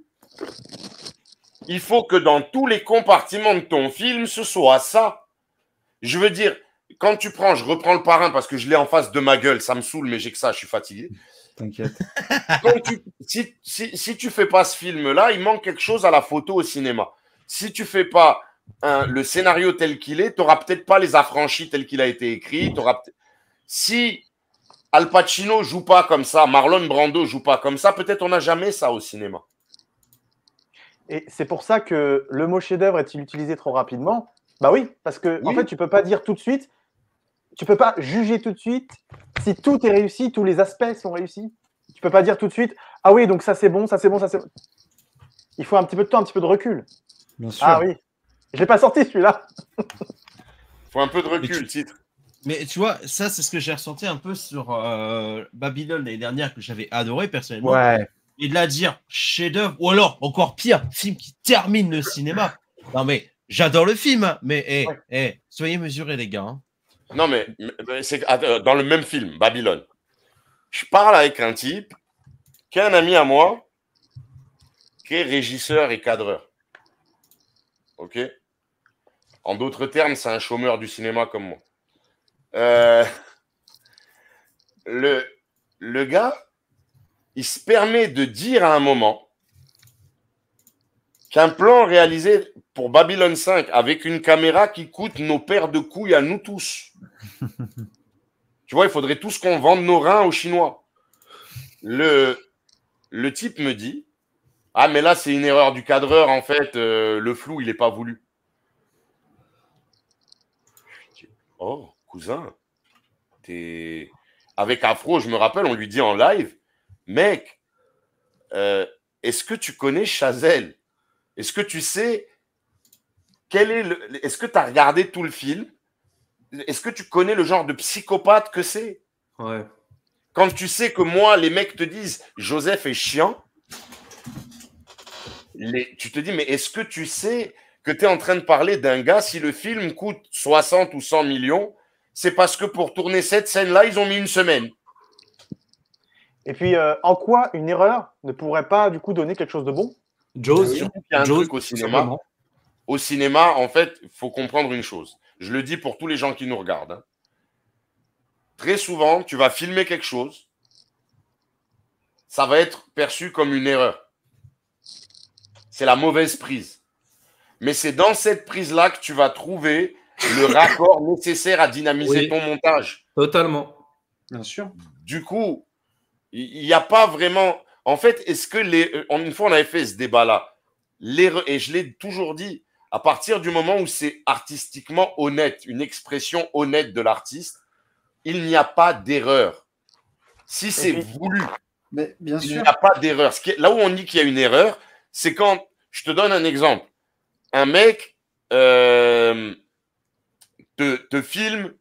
il faut que dans tous les compartiments de ton film, ce soit ça. Je veux dire, quand tu prends, je reprends Le Parrain parce que je l'ai en face de ma gueule, ça me saoule, mais j'ai que ça, je suis fatigué. T'inquiète. Si tu fais pas ce film-là, il manque quelque chose à la photo au cinéma. Si tu fais pas le scénario tel qu'il est, tu n'auras peut-être pas Les Affranchis tel qu'il a été écrit. Si Al Pacino joue pas comme ça, Marlon Brando joue pas comme ça, peut-être on n'a jamais ça au cinéma. et c'est pour ça que le mot chef-d'œuvre est utilisé trop rapidement. Bah oui, parce que en fait, tu peux pas dire tout de suite, tu peux pas juger tout de suite si tout est réussi, tous les aspects sont réussis. Tu peux pas dire tout de suite, ah oui, donc ça c'est bon, ça c'est bon, ça c'est bon. Il faut un petit peu de temps, un petit peu de recul. Bien sûr. Ah oui, je l'ai pas sorti celui-là. Faut un peu de recul, titre. Mais tu vois, ça, c'est ce que j'ai ressenti un peu sur Babylone l'année dernière, que j'avais adoré personnellement. Ouais. Et de la dire chef-d'œuvre, ou alors, encore pire, film qui termine le cinéma. Non, mais j'adore le film, hein, mais soyez mesurés, les gars. Hein. Non, mais c'est dans le même film, Babylone. Je parle avec un type qui est un ami à moi, qui est régisseur et cadreur. OK? En d'autres termes, c'est un chômeur du cinéma comme moi. Le gars, il se permet de dire à un moment qu'un plan réalisé pour Babylone 5 avec une caméra qui coûte nos paires de couilles à nous tous. Tu vois, il faudrait tous qu'on vende nos reins aux Chinois. Le type me dit, ah mais là c'est une erreur du cadreur, en fait, le flou il n'est pas voulu. Je dis, oh cousin, avec Afro, je me rappelle, on lui dit en live, mec, est-ce que tu connais Chazelle? Est-ce que tu sais est-ce que tu as regardé tout le film? Est-ce que tu connais le genre de psychopathe que c'est? Ouais. Quand tu sais que moi, les mecs te disent Joseph est chiant, tu te dis, mais est-ce que tu sais que tu es en train de parler d'un gars, si le film coûte 60 ou 100 millions, c'est parce que pour tourner cette scène-là, ils ont mis une semaine. Et puis, en quoi une erreur ne pourrait pas du coup donner quelque chose de bon? Jaws, Il y a un truc au cinéma. Au cinéma, en fait, il faut comprendre une chose. Je le dis pour tous les gens qui nous regardent. Hein. Très souvent, tu vas filmer quelque chose, ça va être perçu comme une erreur. C'est la mauvaise prise. Mais c'est dans cette prise-là que tu vas trouver le raccord nécessaire à dynamiser ton montage. Totalement. Bien sûr. Du coup, il n'y a pas vraiment... En fait, est-ce que une fois, on avait fait ce débat-là. Et je l'ai toujours dit, à partir du moment où c'est artistiquement honnête, une expression honnête de l'artiste, il n'y a pas d'erreur. Si c'est voulu, mais bien sûr. Il n'y a pas d'erreur. Là où on dit qu'il y a une erreur, c'est quand, je te donne un exemple, un mec te filme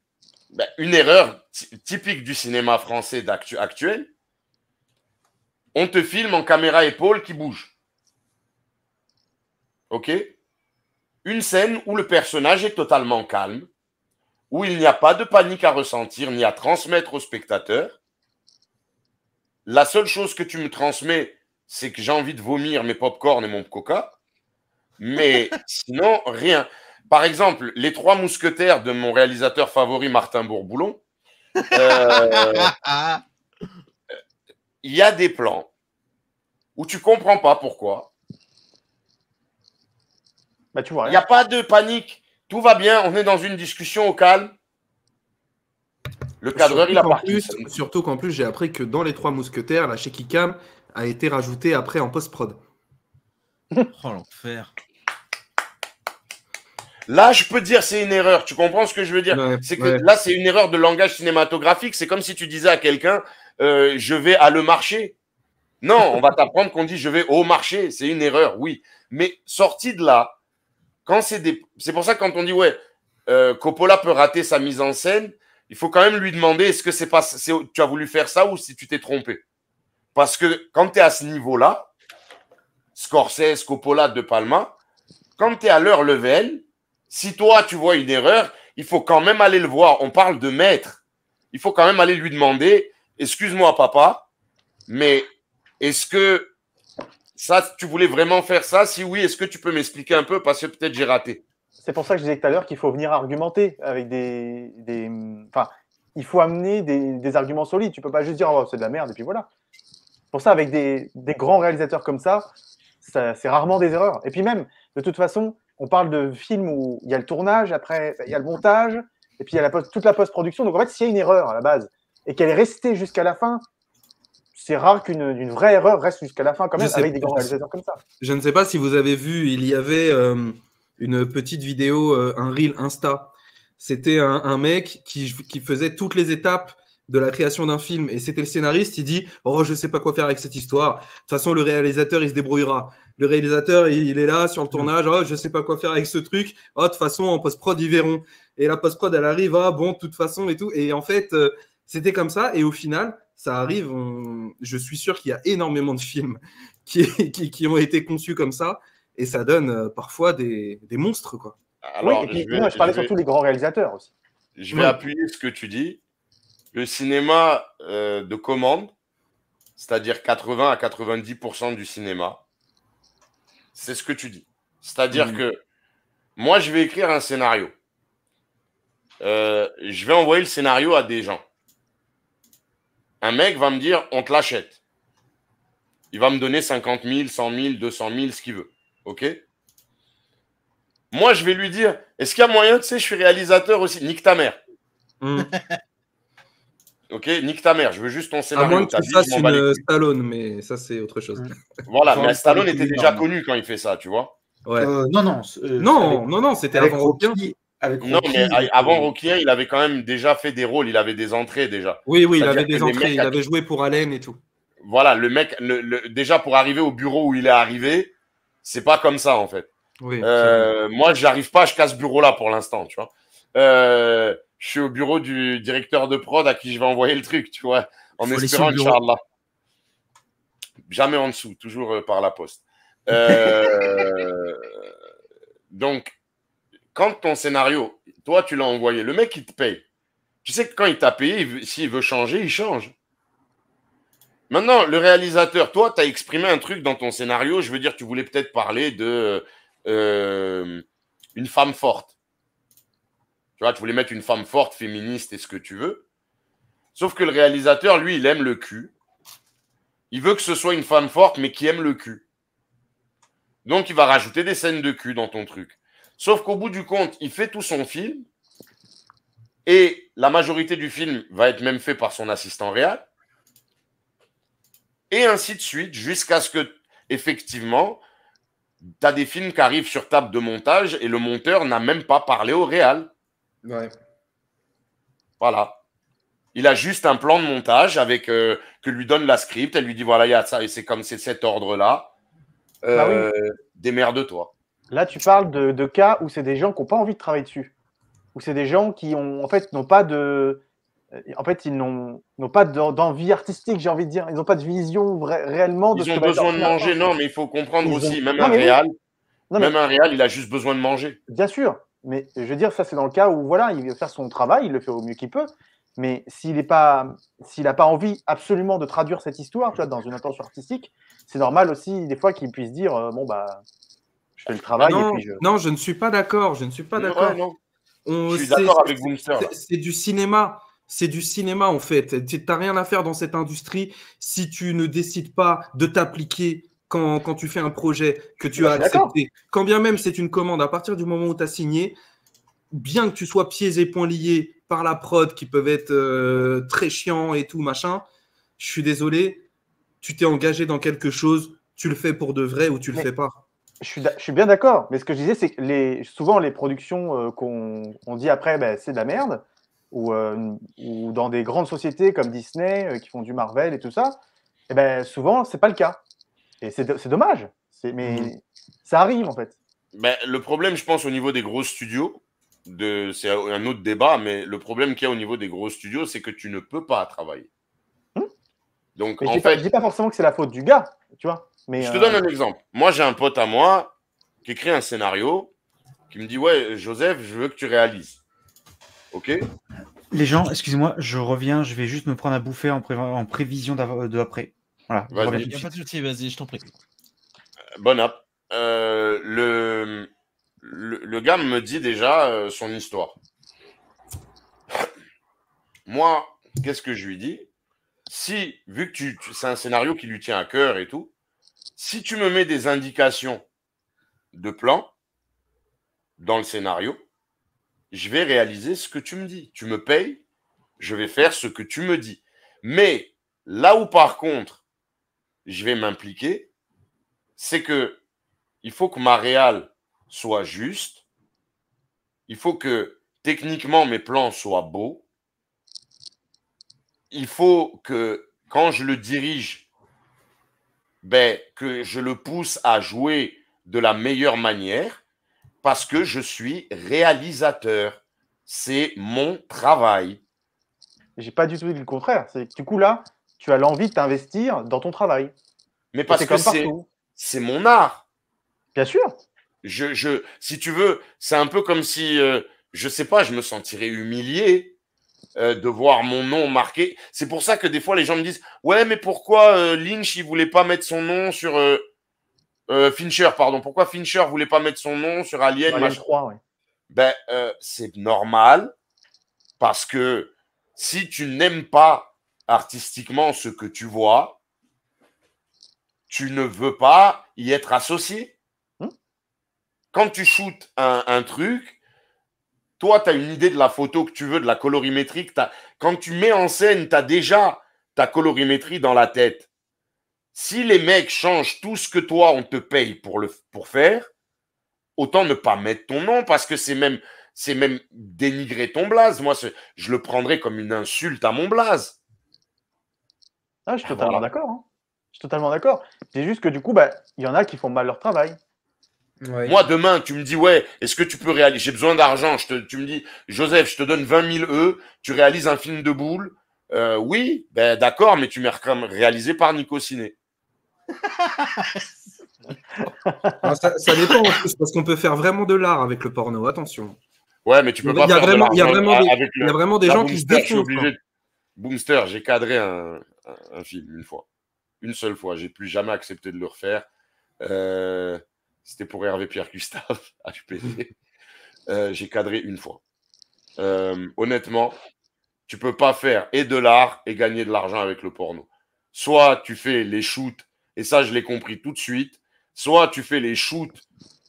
une erreur typique du cinéma français actuel, on te filme en caméra épaule qui bouge. OK? Une scène où le personnage est totalement calme, où il n'y a pas de panique à ressentir ni à transmettre au spectateur. La seule chose que tu me transmets, c'est que j'ai envie de vomir mes pop-corn et mon coca. Mais sinon, rien. Par exemple, Les Trois Mousquetaires de mon réalisateur favori, Martin Bourboulon, il y a des plans où tu comprends pas pourquoi. Bah, tu vois Il n'y a pas de panique. Tout va bien. On est dans une discussion au calme. Le cadreur, il a parti. Surtout qu'en plus, j'ai appris que dans Les Trois Mousquetaires, la shaky cam a été rajoutée après en post-prod. Oh, l'enfer. Là, je peux te dire c'est une erreur. Tu comprends ce que je veux dire? Ouais, c'est que ouais. là, c'est une erreur de langage cinématographique. C'est comme si tu disais à quelqu'un je vais à le marché. Non, on va t'apprendre qu'on dit je vais au marché. C'est une erreur, oui. Mais sorti de là, quand c'est pour ça que quand on dit ouais, Coppola peut rater sa mise en scène, il faut quand même lui demander est-ce que tu as voulu faire ça ou si tu t'es trompé. Parce que quand tu es à ce niveau-là, Scorsese, Coppola, De Palma, quand tu es à leur level, si toi tu vois une erreur, il faut quand même aller le voir. On parle de maître. Il faut quand même aller lui demander excuse-moi papa, mais est-ce que ça, tu voulais vraiment faire ça? Si oui, est-ce que tu peux m'expliquer un peu parce que peut-être j'ai raté. C'est pour ça que je disais tout à l'heure qu'il faut venir argumenter avec Enfin, il faut amener des arguments solides. Tu peux pas juste dire oh, c'est de la merde et puis voilà. Pour ça, avec des grands réalisateurs comme ça, c'est rarement des erreurs. Et puis même, de toute façon, on parle de films où il y a le tournage, après il y a le montage, et puis il y a toute la post-production. Donc en fait, s'il y a une erreur à la base et qu'elle est restée jusqu'à la fin, c'est rare qu'une vraie erreur reste jusqu'à la fin quand même avec des grands réalisateurs comme ça. Je ne sais pas si vous avez vu, il y avait une petite vidéo, un reel Insta. C'était un mec qui faisait toutes les étapes de la création d'un film. Et c'était le scénariste, il dit « Oh, je ne sais pas quoi faire avec cette histoire. De toute façon, le réalisateur, il se débrouillera. » Le réalisateur, il est là sur le tournage. « Oh, je ne sais pas quoi faire avec ce truc. Oh, de toute façon, en post-prod, ils verront. » Et la post-prod, elle arrive. « Ah, bon, de toute façon, et tout. » Et en fait, c'était comme ça. Et au final, ça arrive. Je suis sûr qu'il y a énormément de films qui ont été conçus comme ça. Et ça donne parfois des monstres, quoi. Alors, oui, et puis, moi, je parlais surtout des grands réalisateurs aussi. Je vais appuyer ce que tu dis. Le cinéma de commande, c'est-à-dire 80 à 90% du cinéma, c'est ce que tu dis. C'est-à-dire que moi, je vais écrire un scénario. Je vais envoyer le scénario à des gens. Un mec va me dire, on te l'achète. Il va me donner 50 000, 100 000, 200 000, ce qu'il veut. OK? Moi, je vais lui dire, est-ce qu'il y a moyen, tu sais, je suis réalisateur aussi. Nique ta mère. Ok, nique ta mère, je veux juste ton scénario. À moins que tu fasses une Stallone, mais ça, c'est autre chose. Voilà, mais Stallone était déjà connu quand il fait ça, tu vois. Ouais. Non, c'était avant Rocky. Non, mais avant Rocky, il avait quand même déjà fait des rôles, il avait des entrées déjà. Oui, il avait des entrées, il avait joué pour Allen et tout. Voilà, le mec, déjà pour arriver au bureau où il est arrivé, c'est pas comme ça en fait. Oui, moi, j'arrive pas, je casse ce bureau-là pour l'instant, tu vois. Je suis au bureau du directeur de prod à qui je vais envoyer le truc, tu vois, en espérant, Inch'Allah. Jamais en dessous, toujours par la poste. Donc, quand ton scénario, toi, tu l'as envoyé, le mec, il te paye. Tu sais que quand il t'a payé, s'il veut changer, il change. Maintenant, le réalisateur, toi, tu as exprimé un truc dans ton scénario. Je veux dire, tu voulais peut-être parler de une femme forte. Tu vois, tu voulais mettre une femme forte, féministe et ce que tu veux. Sauf que le réalisateur, lui, il aime le cul. Il veut que ce soit une femme forte, mais qui aime le cul. Donc, il va rajouter des scènes de cul dans ton truc. Sauf qu'au bout du compte, il fait tout son film. Et la majorité du film va être même fait par son assistant réel. Et ainsi de suite, jusqu'à ce que, effectivement, tu as des films qui arrivent sur table de montage et le monteur n'a même pas parlé au réal. Ouais. Voilà. Il a juste un plan de montage avec que lui donne la script. Elle lui dit voilà, il y a ça et c'est comme c'est cet ordre-là. Oui. Démerde-toi. Là, tu parles de cas où c'est des gens qui n'ont pas envie de travailler dessus. Où c'est des gens qui ont, en fait, n'ont pas de. En fait, ils n'ont pas d'envie artistique, j'ai envie de dire. Ils n'ont pas de vision réellement de ce que besoin de manger, non, mais il faut comprendre aussi, même un réal, il a juste besoin de manger. Bien sûr, mais je veux dire, ça, c'est dans le cas où, voilà, il veut faire son travail, il le fait au mieux qu'il peut, mais s'il n'a pas envie absolument de traduire cette histoire, tu vois, dans une intention artistique, c'est normal aussi, des fois, qu'il puisse dire, bon, bah, fais le travail non, et puis non, je ne suis pas d'accord. Je ne suis pas d'accord. Ouais, non. Je suis d'accord avec Boomster, là. C'est du cinéma. C'est du cinéma, en fait. Tu n'as rien à faire dans cette industrie si tu ne décides pas de t'appliquer quand tu fais un projet que tu as accepté. Quand bien même c'est une commande, à partir du moment où tu as signé, bien que tu sois pieds et poings liés par la prod qui peuvent être très chiants et tout, machin, je suis désolé, tu t'es engagé dans quelque chose, tu le fais pour de vrai ou tu le fais pas. Je suis bien d'accord, mais ce que je disais, c'est que souvent les productions qu'on dit après, ben, c'est de la merde, ou dans des grandes sociétés comme Disney qui font du Marvel et tout ça, et ben, souvent, c'est pas le cas. Et c'est dommage, mais ça arrive en fait. Ben, le problème, je pense, au niveau des gros studios, c'est un autre débat, mais le problème qu'il y a au niveau des gros studios, c'est que tu ne peux pas travailler. Donc, Mais en je fait, dis pas forcément que c'est la faute du gars, tu vois. Mais, je te donne un exemple. Moi, j'ai un pote à moi qui écrit un scénario, qui me dit, ouais, Joseph, je veux que tu réalises. OK? Les gens, excusez-moi, je reviens, je vais juste me prendre à bouffer en prévision de après. Voilà. Vas-y. Il n'y a pas de souci, vas-y, je t'en prie. Bon app. Le gars me dit déjà son histoire. Moi, qu'est-ce que je lui dis? Si, vu que c'est un scénario qui lui tient à cœur et tout, si tu me mets des indications de plan dans le scénario, je vais réaliser ce que tu me dis. Tu me payes, je vais faire ce que tu me dis. Mais là où par contre, je vais m'impliquer, c'est que il faut que ma réal soit juste. Il faut que techniquement mes plans soient beaux. Il faut que quand je le dirige, ben, que je le pousse à jouer de la meilleure manière parce que je suis réalisateur. C'est mon travail. j'ai pas du tout dit le contraire. C'est que du coup, là, tu as l'envie de t'investir dans ton travail. Mais parce c'est que comme partout. c'est mon art. Bien sûr. Si tu veux, c'est un peu comme si, je sais pas, je me sentirais humilié de voir mon nom marqué. C'est pour ça que des fois, les gens me disent « Ouais, mais pourquoi Lynch, il voulait pas mettre son nom sur… Fincher, pardon. Pourquoi Fincher voulait pas mettre son nom sur Alien, Alien 3, ouais. Ben, c'est normal parce que si tu n'aimes pas artistiquement ce que tu vois, tu ne veux pas y être associé. Quand tu shootes un truc, toi, tu as une idée de la photo que tu veux, de la colorimétrie. Quand tu mets en scène, tu as déjà ta colorimétrie dans la tête. Si les mecs changent tout ce que toi, on te paye pour faire, autant ne pas mettre ton nom parce que c'est même dénigrer ton blaze. Moi, je le prendrais comme une insulte à mon blaze. Ah, je suis totalement d'accord. Hein. Je suis totalement d'accord. C'est juste que du coup, bah, il y en a qui font mal leur travail. Ouais. Moi, demain, tu me dis, ouais, est-ce que tu peux réaliser? J'ai besoin d'argent. Tu me dis, Joseph, je te donne 20 000 €, tu réalises un film de boule. Oui, ben d'accord, mais tu m'as réalisé par Nico Ciné. Alors, ça dépend en plus, parce qu'on peut faire vraiment de l'art avec le porno, attention. Ouais, mais tu peux pas faire de l'argent. Il y a vraiment des gens qui se défoncent. Boomster, j'ai cadré un film une fois. Une seule fois. J'ai plus jamais accepté de le refaire. C'était pour Hervé Pierre Gustave, HPV. J'ai cadré une fois. Honnêtement, tu peux pas faire et de l'art et gagner de l'argent avec le porno. Soit tu fais les shoots, et ça je l'ai compris tout de suite, soit tu fais les shoots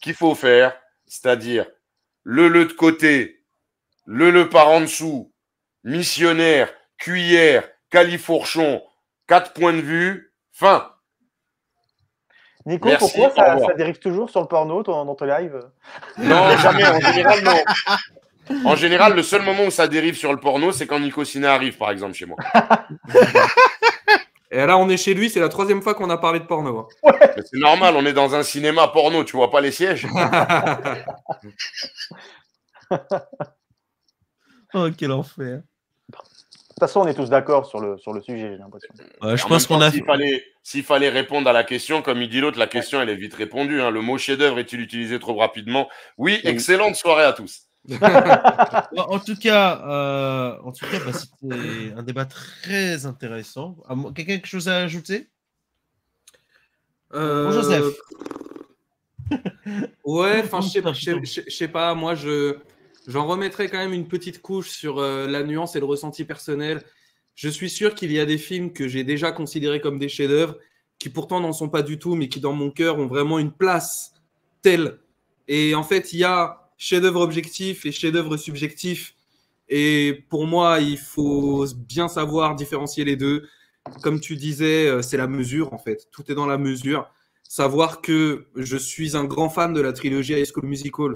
qu'il faut faire, c'est-à-dire le de côté, le par en dessous, missionnaire, cuillère, califourchon, 4 points de vue, fin. Nico, Merci, pourquoi au revoir. ça dérive toujours sur le porno dans ton live? Non, jamais. En général, non. En général, le seul moment où ça dérive sur le porno, c'est quand Nico Ciné arrive, par exemple, chez moi. Et là, on est chez lui, c'est la 3e fois qu'on a parlé de porno. Hein. Ouais. C'est normal, on est dans un cinéma porno, tu vois pas les sièges. Oh, quel enfer. De toute façon, on est tous d'accord sur le sujet, j'ai l'impression. Je pense qu'on a. S'il fallait répondre à la question, comme il dit l'autre, la question, elle est vite répondue. Hein. Le mot chef-d'œuvre est-il utilisé trop rapidement? Oui, excellente soirée à tous. En tout cas, bah, c'était un débat très intéressant. Quelqu'un a quelque chose à ajouter? Bon, Joseph. Ouais, enfin, je sais pas, moi, j'en remettrais quand même une petite couche sur la nuance et le ressenti personnel. Je suis sûr qu'il y a des films que j'ai déjà considérés comme des chefs-d'œuvre, qui pourtant n'en sont pas du tout, mais qui dans mon cœur ont vraiment une place telle. Et en fait, il y a chef-d'œuvre objectif et chef-d'œuvre subjectif. Et pour moi, il faut bien savoir différencier les deux. Comme tu disais, c'est la mesure, en fait. Tout est dans la mesure. Savoir que je suis un grand fan de la trilogie High School Musical.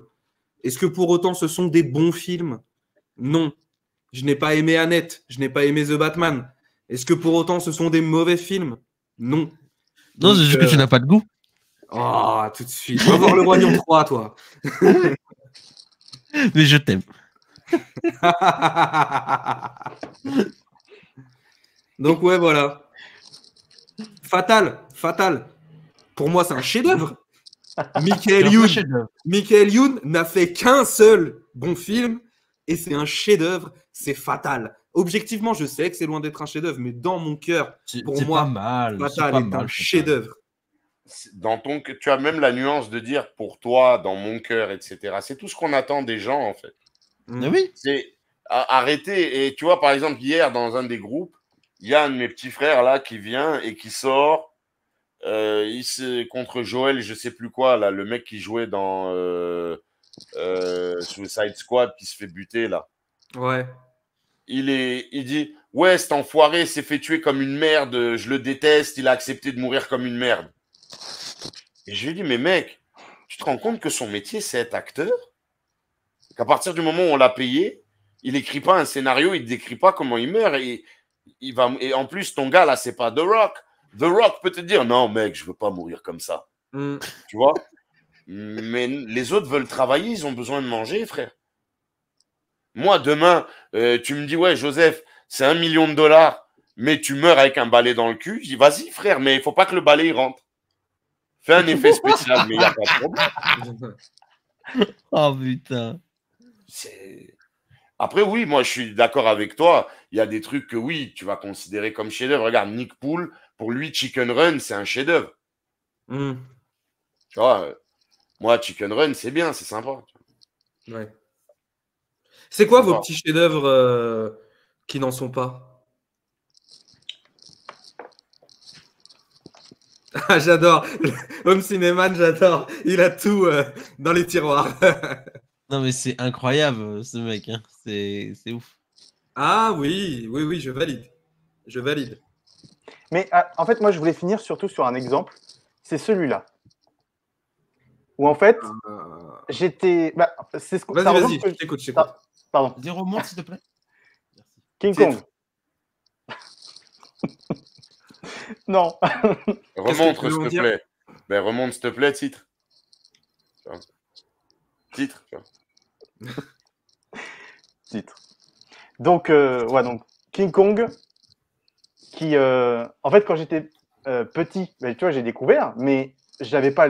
Est-ce que pour autant ce sont des bons films? Non. Je n'ai pas aimé Annette. Je n'ai pas aimé The Batman. Est-ce que pour autant ce sont des mauvais films? Non. Non, c'est juste que tu n'as pas de goût. Oh, tout de suite. Va voir Le Roi Lion 3, toi. Mais je t'aime. Donc ouais, voilà. Fatal. Pour moi, c'est un chef-d'œuvre. Michael Youn n'a fait qu'un seul bon film et c'est un chef-d'œuvre. C'est Fatal. Objectivement, je sais que c'est loin d'être un chef-d'œuvre, mais dans mon cœur, pour moi, Fatal est un chef-d'œuvre. Tu as même la nuance de dire pour toi, dans mon cœur, etc. C'est tout ce qu'on attend des gens, en fait. Oui. C'est arrêter. Et tu vois, par exemple, hier, dans un des groupes, il y a un de mes petits frères là qui vient et qui sort contre Joël, je sais plus quoi, là, le mec qui jouait dans Suicide Squad qui se fait buter là. Ouais. Il dit ouais, cet enfoiré s'est fait tuer comme une merde, je le déteste, il a accepté de mourir comme une merde. Et je lui ai dit mais mec, tu te rends compte que son métier c'est être acteur? Qu'à partir du moment où on l'a payé, il n'écrit pas un scénario, il ne décrit pas comment il meurt. Et en plus, ton gars, là, c'est pas The Rock. The Rock peut te dire, non, mec, je veux pas mourir comme ça. Tu vois? Mais les autres veulent travailler, ils ont besoin de manger, frère. Moi, demain, tu me dis, ouais, Joseph, c'est $1 million, mais tu meurs avec un balai dans le cul. Je dis, vas-y, frère, mais il faut pas que le balai il rentre. Fais un effet spécial, mais il n'y a pas de problème. Oh putain. Après, oui, moi, je suis d'accord avec toi. Il y a des trucs que, oui, tu vas considérer comme chef-d'œuvre. Regarde, Nick Poole, pour lui, Chicken Run, c'est un chef-d'œuvre. Tu vois, moi, Chicken Run, c'est bien, c'est sympa. Ouais. C'est quoi vos petits chefs-d'œuvre qui n'en sont pas? Ah, j'adore. Home Cinéman, j'adore. Il a tout dans les tiroirs. Non, mais c'est incroyable, ce mec. Hein. C'est ouf. Ah oui, je valide. Mais en fait, moi, je voulais finir surtout sur un exemple. C'est celui-là. Où en fait, j'étais. Bah, c'est ce Vas-y, je t'écoute. Pardon. Dis remonte, s'il te plaît. King Kong. Non. Remonte, s'il te plaît. Ben, remonte, s'il te plaît, titre. Titre. Titre. Donc, donc King Kong, qui, en fait, quand j'étais petit, ben, tu vois, j'ai découvert, mais j'avais pas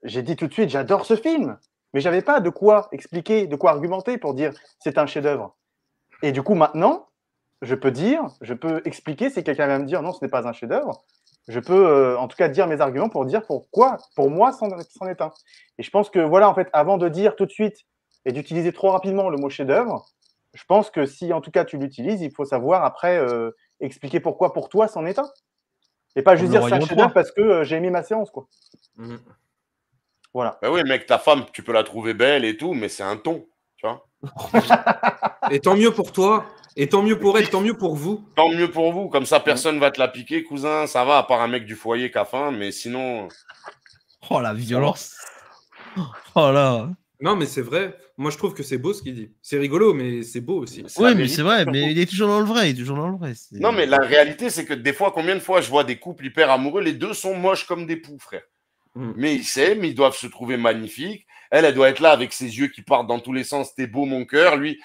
j'ai dit tout de suite, j'adore ce film, mais j'avais pas de quoi expliquer, de quoi argumenter pour dire c'est un chef-d'œuvre. Et du coup, maintenant, je peux expliquer si quelqu'un vient me dire non, ce n'est pas un chef-d'œuvre. Je peux, en tout cas, dire mes arguments pour dire pourquoi, pour moi, c'en est un. Et je pense que, voilà, en fait, avant de dire tout de suite et d'utiliser trop rapidement le mot chef-d'œuvre, je pense que si, en tout cas, tu l'utilises, il faut savoir après expliquer pourquoi, pour toi, c'en est un. Et pas juste dire c'est un chef-d'œuvre parce que j'ai aimé ma séance, quoi. Voilà. Ben oui, mec, ta femme, tu peux la trouver belle et tout, mais c'est un ton, tu vois. Et tant mieux pour toi. Et tant mieux pour elle, tant mieux pour vous. Tant mieux pour vous. Comme ça, personne va te la piquer, cousin. Ça va, à part un mec du foyer qui a faim. Mais sinon... Oh, la violence. Oh là. Non, mais c'est vrai. Moi, je trouve que c'est beau ce qu'il dit. C'est rigolo, mais c'est beau aussi. Oui, mais c'est vrai. Mais il est toujours dans le vrai. Non, mais la réalité, c'est que des fois, combien de fois je vois des couples hyper amoureux, les deux sont moches comme des poux, frère. Mais ils s'aiment, ils doivent se trouver magnifiques. Elle doit être là avec ses yeux qui partent dans tous les sens. T'es beau, mon cœur. Lui,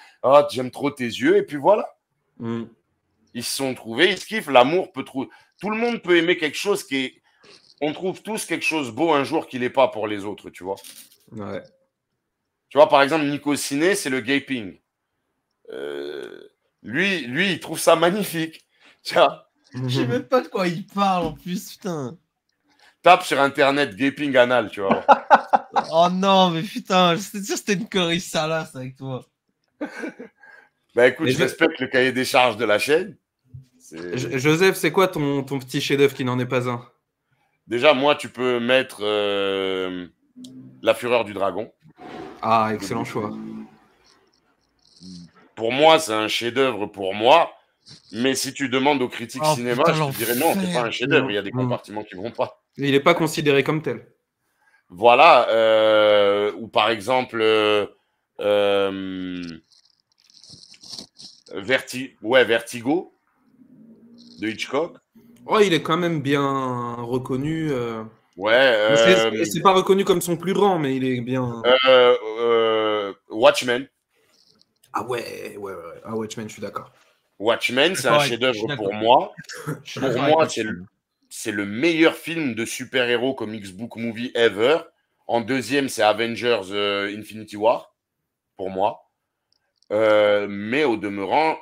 j'aime trop tes yeux. Et puis voilà. Ils se sont trouvés, ils se kiffent. L'amour peut trouver. Tout le monde peut aimer quelque chose qui est. On trouve tous quelque chose beau un jour qui n'est pas pour les autres, tu vois. Ouais. Tu vois, par exemple, Nico Ciné, c'est le gaping. Lui, il trouve ça magnifique. Tu vois. Je sais même pas de quoi il parle en plus, putain. Tape sur Internet gaping anal, tu vois. Oh non, mais putain, c'était sûr que c'était une connerie salace avec toi. Bah écoute, Mais je respecte le cahier des charges de la chaîne. Joseph, c'est quoi ton petit chef-d'œuvre qui n'en est pas un? Déjà, moi, tu peux mettre La Fureur du Dragon. Ah, excellent choix. Pour moi, c'est un chef-d'œuvre pour moi. Mais si tu demandes aux critiques Oh, cinéma, putain, je te dirais non, c'est pas un chef-d'œuvre. Il y a des Non. compartiments qui vont pas. Il n'est pas considéré comme tel. Voilà. Ou par exemple, Vertigo de Hitchcock. Oh, il est quand même bien reconnu. Ouais. C'est pas reconnu comme son plus grand, mais il est bien. Watchmen. Ah ouais. Ah, Watchmen, je suis d'accord. Watchmen, c'est un D'accord, je chef-d'œuvre suis pour d'accord. moi. Je suis Pour d'accord moi, avec toi. c'est le meilleur film de super-héros comics book movie ever. En deuxième, c'est Avengers Infinity War, pour moi. Mais au demeurant,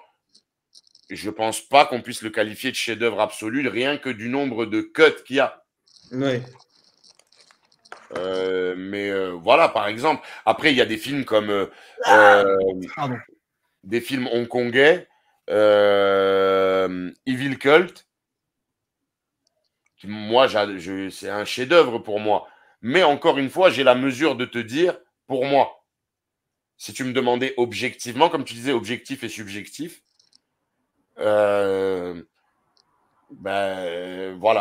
je pense pas qu'on puisse le qualifier de chef-d'œuvre absolu, rien que du nombre de cuts qu'il y a. Ouais. Mais voilà, par exemple. Après, il y a des films comme Pardon. des films hongkongais, Evil Cult. Moi, c'est un chef-d'œuvre pour moi. Mais encore une fois, j'ai la mesure de te dire, pour moi, si tu me demandais objectivement, comme tu disais, objectif et subjectif, voilà,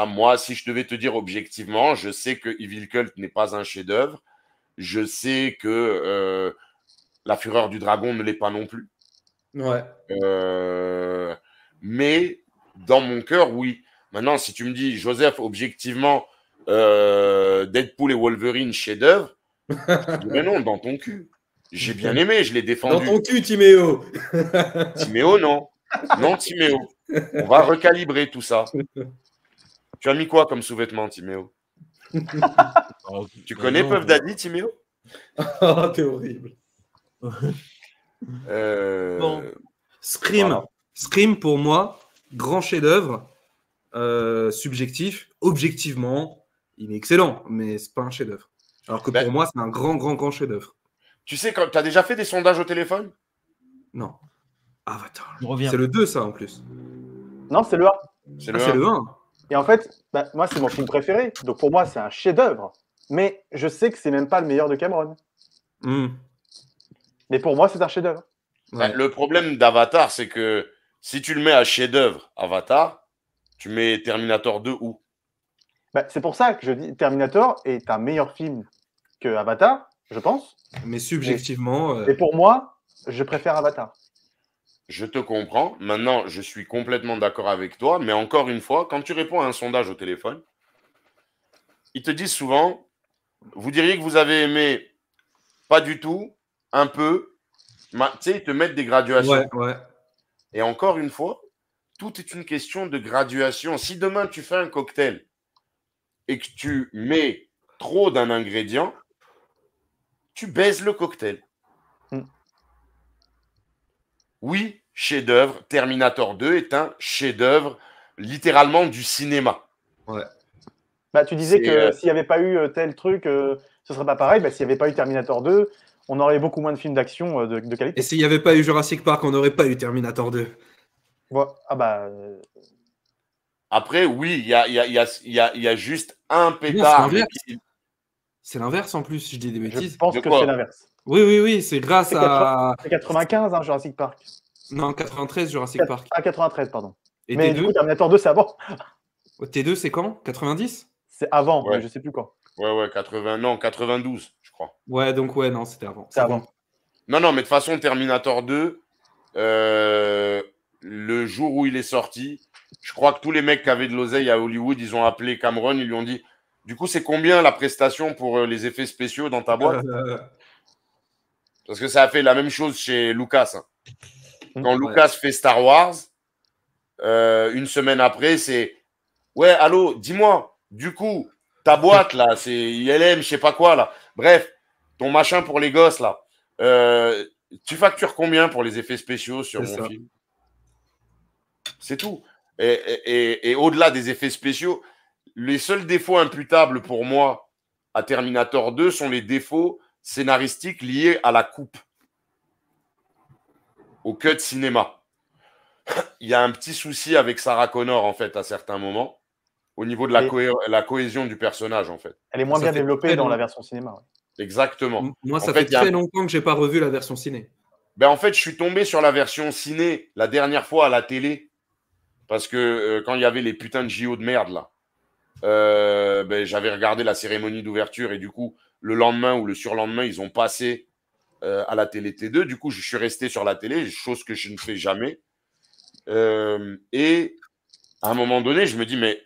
moi, si je devais te dire objectivement, je sais que Evil Cult n'est pas un chef-d'œuvre. Je sais que La Fureur du Dragon ne l'est pas non plus. Ouais. Mais dans mon cœur, oui. Maintenant, si tu me dis, Joseph, objectivement, Deadpool et Wolverine, chef-d'œuvre, je dirais non, dans ton cul. J'ai bien aimé, je l'ai défendu. Dans ton cul, Timéo. Timéo, non. Non, Timéo. On va recalibrer tout ça. Tu as mis quoi comme sous-vêtement, Timéo? Oh, Tu bah connais non, Puff Daddy, Timéo? Oh, t'es horrible. Bon. Scream. Voilà. Scream, pour moi, grand chef-d'œuvre. Subjectif. Objectivement, il est excellent, mais c'est pas un chef-d'œuvre. Alors que Ben- pour moi, c'est un grand chef-d'œuvre. Tu sais, quand tu as déjà fait des sondages au téléphone? Non. Avatar. Je reviens. C'est le 2, ça, en plus. Non, c'est le 1. C'est Ah, le c'est 1. le 1. Et en fait, moi, c'est mon film préféré. Donc pour moi, c'est un chef-d'œuvre. Mais je sais que c'est même pas le meilleur de Cameron. Mais pour moi, c'est un chef-d'œuvre. Ouais. Le problème d'Avatar, c'est que si tu le mets à chef-d'œuvre, Avatar, tu mets Terminator 2 où? C'est pour ça que je dis Terminator est un meilleur film que Avatar, je pense. Mais subjectivement, Et pour moi, je préfère Avatar. Je te comprends. Maintenant, je suis complètement d'accord avec toi. Mais encore une fois, quand tu réponds à un sondage au téléphone, ils te disent souvent, vous diriez que vous avez aimé pas du tout, un peu. Tu sais, ils te mettent des graduations. ouais. Et encore une fois, tout est une question de graduation. Si demain tu fais un cocktail et que tu mets trop d'un ingrédient, tu baises le cocktail. Oui, chef-d'œuvre, Terminator 2 est un chef-d'œuvre littéralement du cinéma. Ouais. Tu disais que s'il n'y avait pas eu tel truc, ce serait pas pareil. S'il n'y avait pas eu Terminator 2, on aurait beaucoup moins de films d'action de qualité. Et s'il n'y avait pas eu Jurassic Park, on n'aurait pas eu Terminator 2. Après, oui, il y a juste un pétard. C'est l'inverse en plus, je dis des bêtises. Je pense que c'est l'inverse. Oui, c'est grâce à. C'est 95, Jurassic Park. Non, 93, Jurassic Park. Ah, 93, pardon. Et mais T2 du coup, Terminator 2, c'est avant. T2, c'est quand? 90? C'est avant, Ouais. mais je sais plus quand. Ouais, 92, je crois. Ouais, donc non, c'était avant. C'est avant. Non, mais de toute façon, Terminator 2, le jour où il est sorti, je crois que tous les mecs qui avaient de l'oseille à Hollywood, ils ont appelé Cameron, ils lui ont dit, du coup, c'est combien la prestation pour les effets spéciaux dans ta boîte? Parce que ça a fait la même chose chez Lucas. Hein. Quand Lucas fait Star Wars, une semaine après, c'est « Ouais, allô, dis-moi, du coup, ta boîte, là, c'est ILM, je sais pas quoi, là. Bref, ton machin pour les gosses, là. Tu factures combien pour les effets spéciaux sur mon film ?» C'est tout. Et au-delà des effets spéciaux, les seuls défauts imputables pour moi à Terminator 2 sont les défauts scénaristiques liés à la coupe, au cut cinéma. Il y a un petit souci avec Sarah Connor, en fait, à certains moments, au niveau de la cohésion du personnage, en fait. Elle est moins bien développée dans la version cinéma. Ouais. Exactement. Moi, ça fait très longtemps que j'ai pas revu la version ciné. Ben, en fait, je suis tombé sur la version ciné la dernière fois à la télé, parce que quand il y avait les putains de JO de merde, là, ben, j'avais regardé la cérémonie d'ouverture et du coup, le lendemain ou le surlendemain, ils ont passé à la télé T2. Du coup, je suis resté sur la télé, chose que je ne fais jamais. Et à un moment donné, je me dis, mais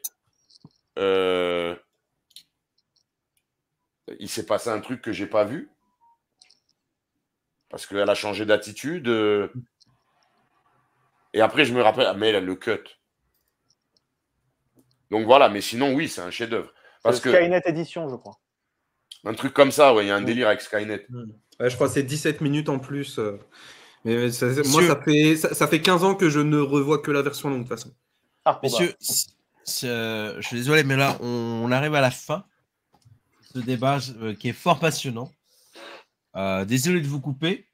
il s'est passé un truc que j'ai pas vu parce qu'elle a changé d'attitude. Et après, je me rappelle, mais elle a le cut. Donc voilà, mais sinon, oui, c'est un chef-d'œuvre. Parce que Skynet Edition, je crois. Un truc comme ça, ouais, il y a un délire avec Skynet. Ouais, je crois que c'est 17 minutes en plus. Mais moi, ça fait 15 ans que je ne revois que la version longue, de toute façon. Messieurs, je suis désolé, mais là, on arrive à la fin de ce débat qui est fort passionnant. Désolé de vous couper.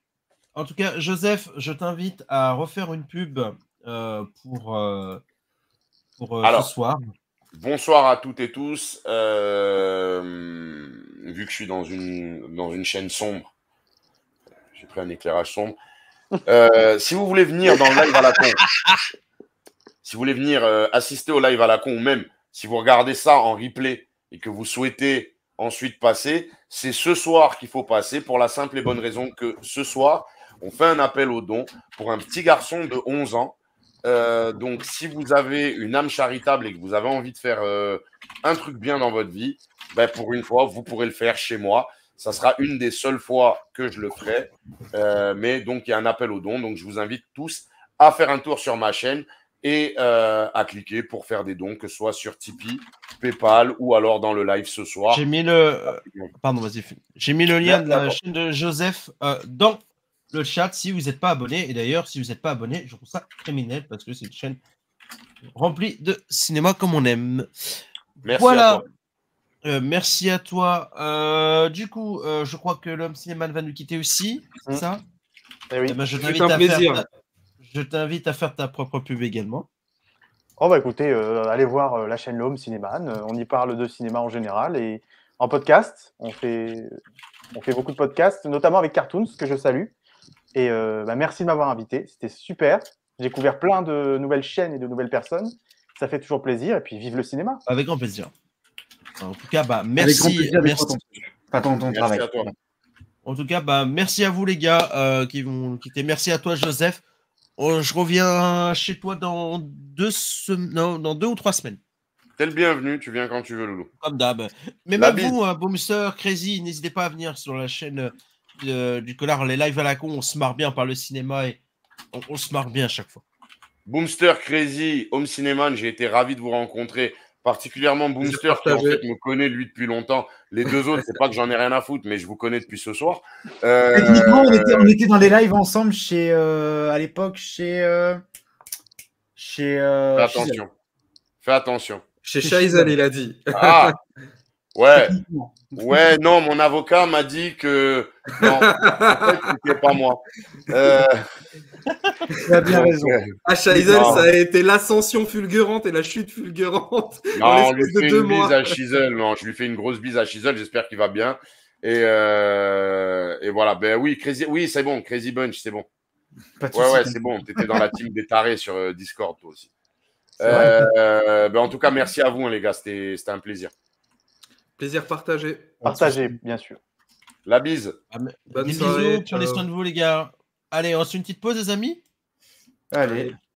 En tout cas, Joseph, je t'invite à refaire une pub pour Alors, ce soir. Bonsoir à toutes et tous. Vu que je suis dans une chaîne sombre, j'ai pris un éclairage sombre. Si vous voulez venir dans le live à la con, si vous voulez venir assister au live à la con, ou même si vous regardez ça en replay et que vous souhaitez ensuite passer, c'est ce soir qu'il faut passer pour la simple et bonne raison que ce soir, on fait un appel aux dons pour un petit garçon de 11 ans. Donc, si vous avez une âme charitable et que vous avez envie de faire un truc bien dans votre vie, ben, pour une fois, vous pourrez le faire chez moi. Ça sera une des seules fois que je le ferai. Mais donc, il y a un appel aux dons. Donc, je vous invite tous à faire un tour sur ma chaîne et à cliquer pour faire des dons, que ce soit sur Tipeee, PayPal ou alors dans le live ce soir. J'ai mis Pardon, vas-y. J'ai mis le lien de la chaîne de Joseph dans le chat si vous n'êtes pas abonné. Et d'ailleurs, si vous n'êtes pas abonné, je trouve ça criminel parce que c'est une chaîne remplie de cinéma comme on aime. Merci voilà. à toi. Merci à toi. Du coup, je crois que l'homme cinéma va nous quitter aussi. C'est ça? Eh oui. Eh ben, je t'invite à faire ta propre pub également. Oh bah écoutez, allez voir la chaîne L'Homme Cinéman. On y parle de cinéma en général et en podcast. On fait beaucoup de podcasts, notamment avec Cartoons, que je salue. Et merci de m'avoir invité. C'était super. J'ai découvert plein de nouvelles chaînes et de nouvelles personnes. Ça fait toujours plaisir. Et puis vive le cinéma. Avec grand plaisir. En tout cas, merci. Pas ton travail. À toi. En tout cas, merci à vous les gars qui vont quitter. Merci à toi Joseph. Je reviens chez toi dans 2 ou 3 semaines. T'es le bienvenu, tu viens quand tu veux, Loulou. Comme d'hab. Mais même vous, Boomster, Crazy, n'hésitez pas à venir sur la chaîne du Collard, les lives à la con. On se marre bien par le cinéma et on se marre bien à chaque fois. Boomster, Crazy, Home Cinéman, j'ai été ravi de vous rencontrer. Particulièrement Boomster qui en fait me connaît lui depuis longtemps. Les deux autres, c'est pas que j'en ai rien à foutre, mais je vous connais depuis ce soir. Techniquement, on était dans des lives ensemble à l'époque chez Fais attention. Fais attention. Chez Chaizel, il a dit. Ah ouais. Ouais, non, mon avocat m'a dit que non, en fait, c'était pas moi. Tu as bien raison. À Chaizel, ça a été l'ascension fulgurante et la chute fulgurante. Non, on lui fait une bise à Chaizel. Non, je lui fais une grosse bise à Chaizel. J'espère qu'il va bien. Et voilà. Ben oui, Crazy, oui, c'est bon. Crazy Bunch, c'est bon. Ouais, c'est bon. T'étais dans la team des tarés sur Discord, toi aussi. En tout cas, merci à vous, les gars. C'était un plaisir. Plaisir partagé. Partagé, bien sûr. La bise. Bonne bisous, prenez soin de vous, les gars. Allez, on se fait une petite pause, les amis? Allez.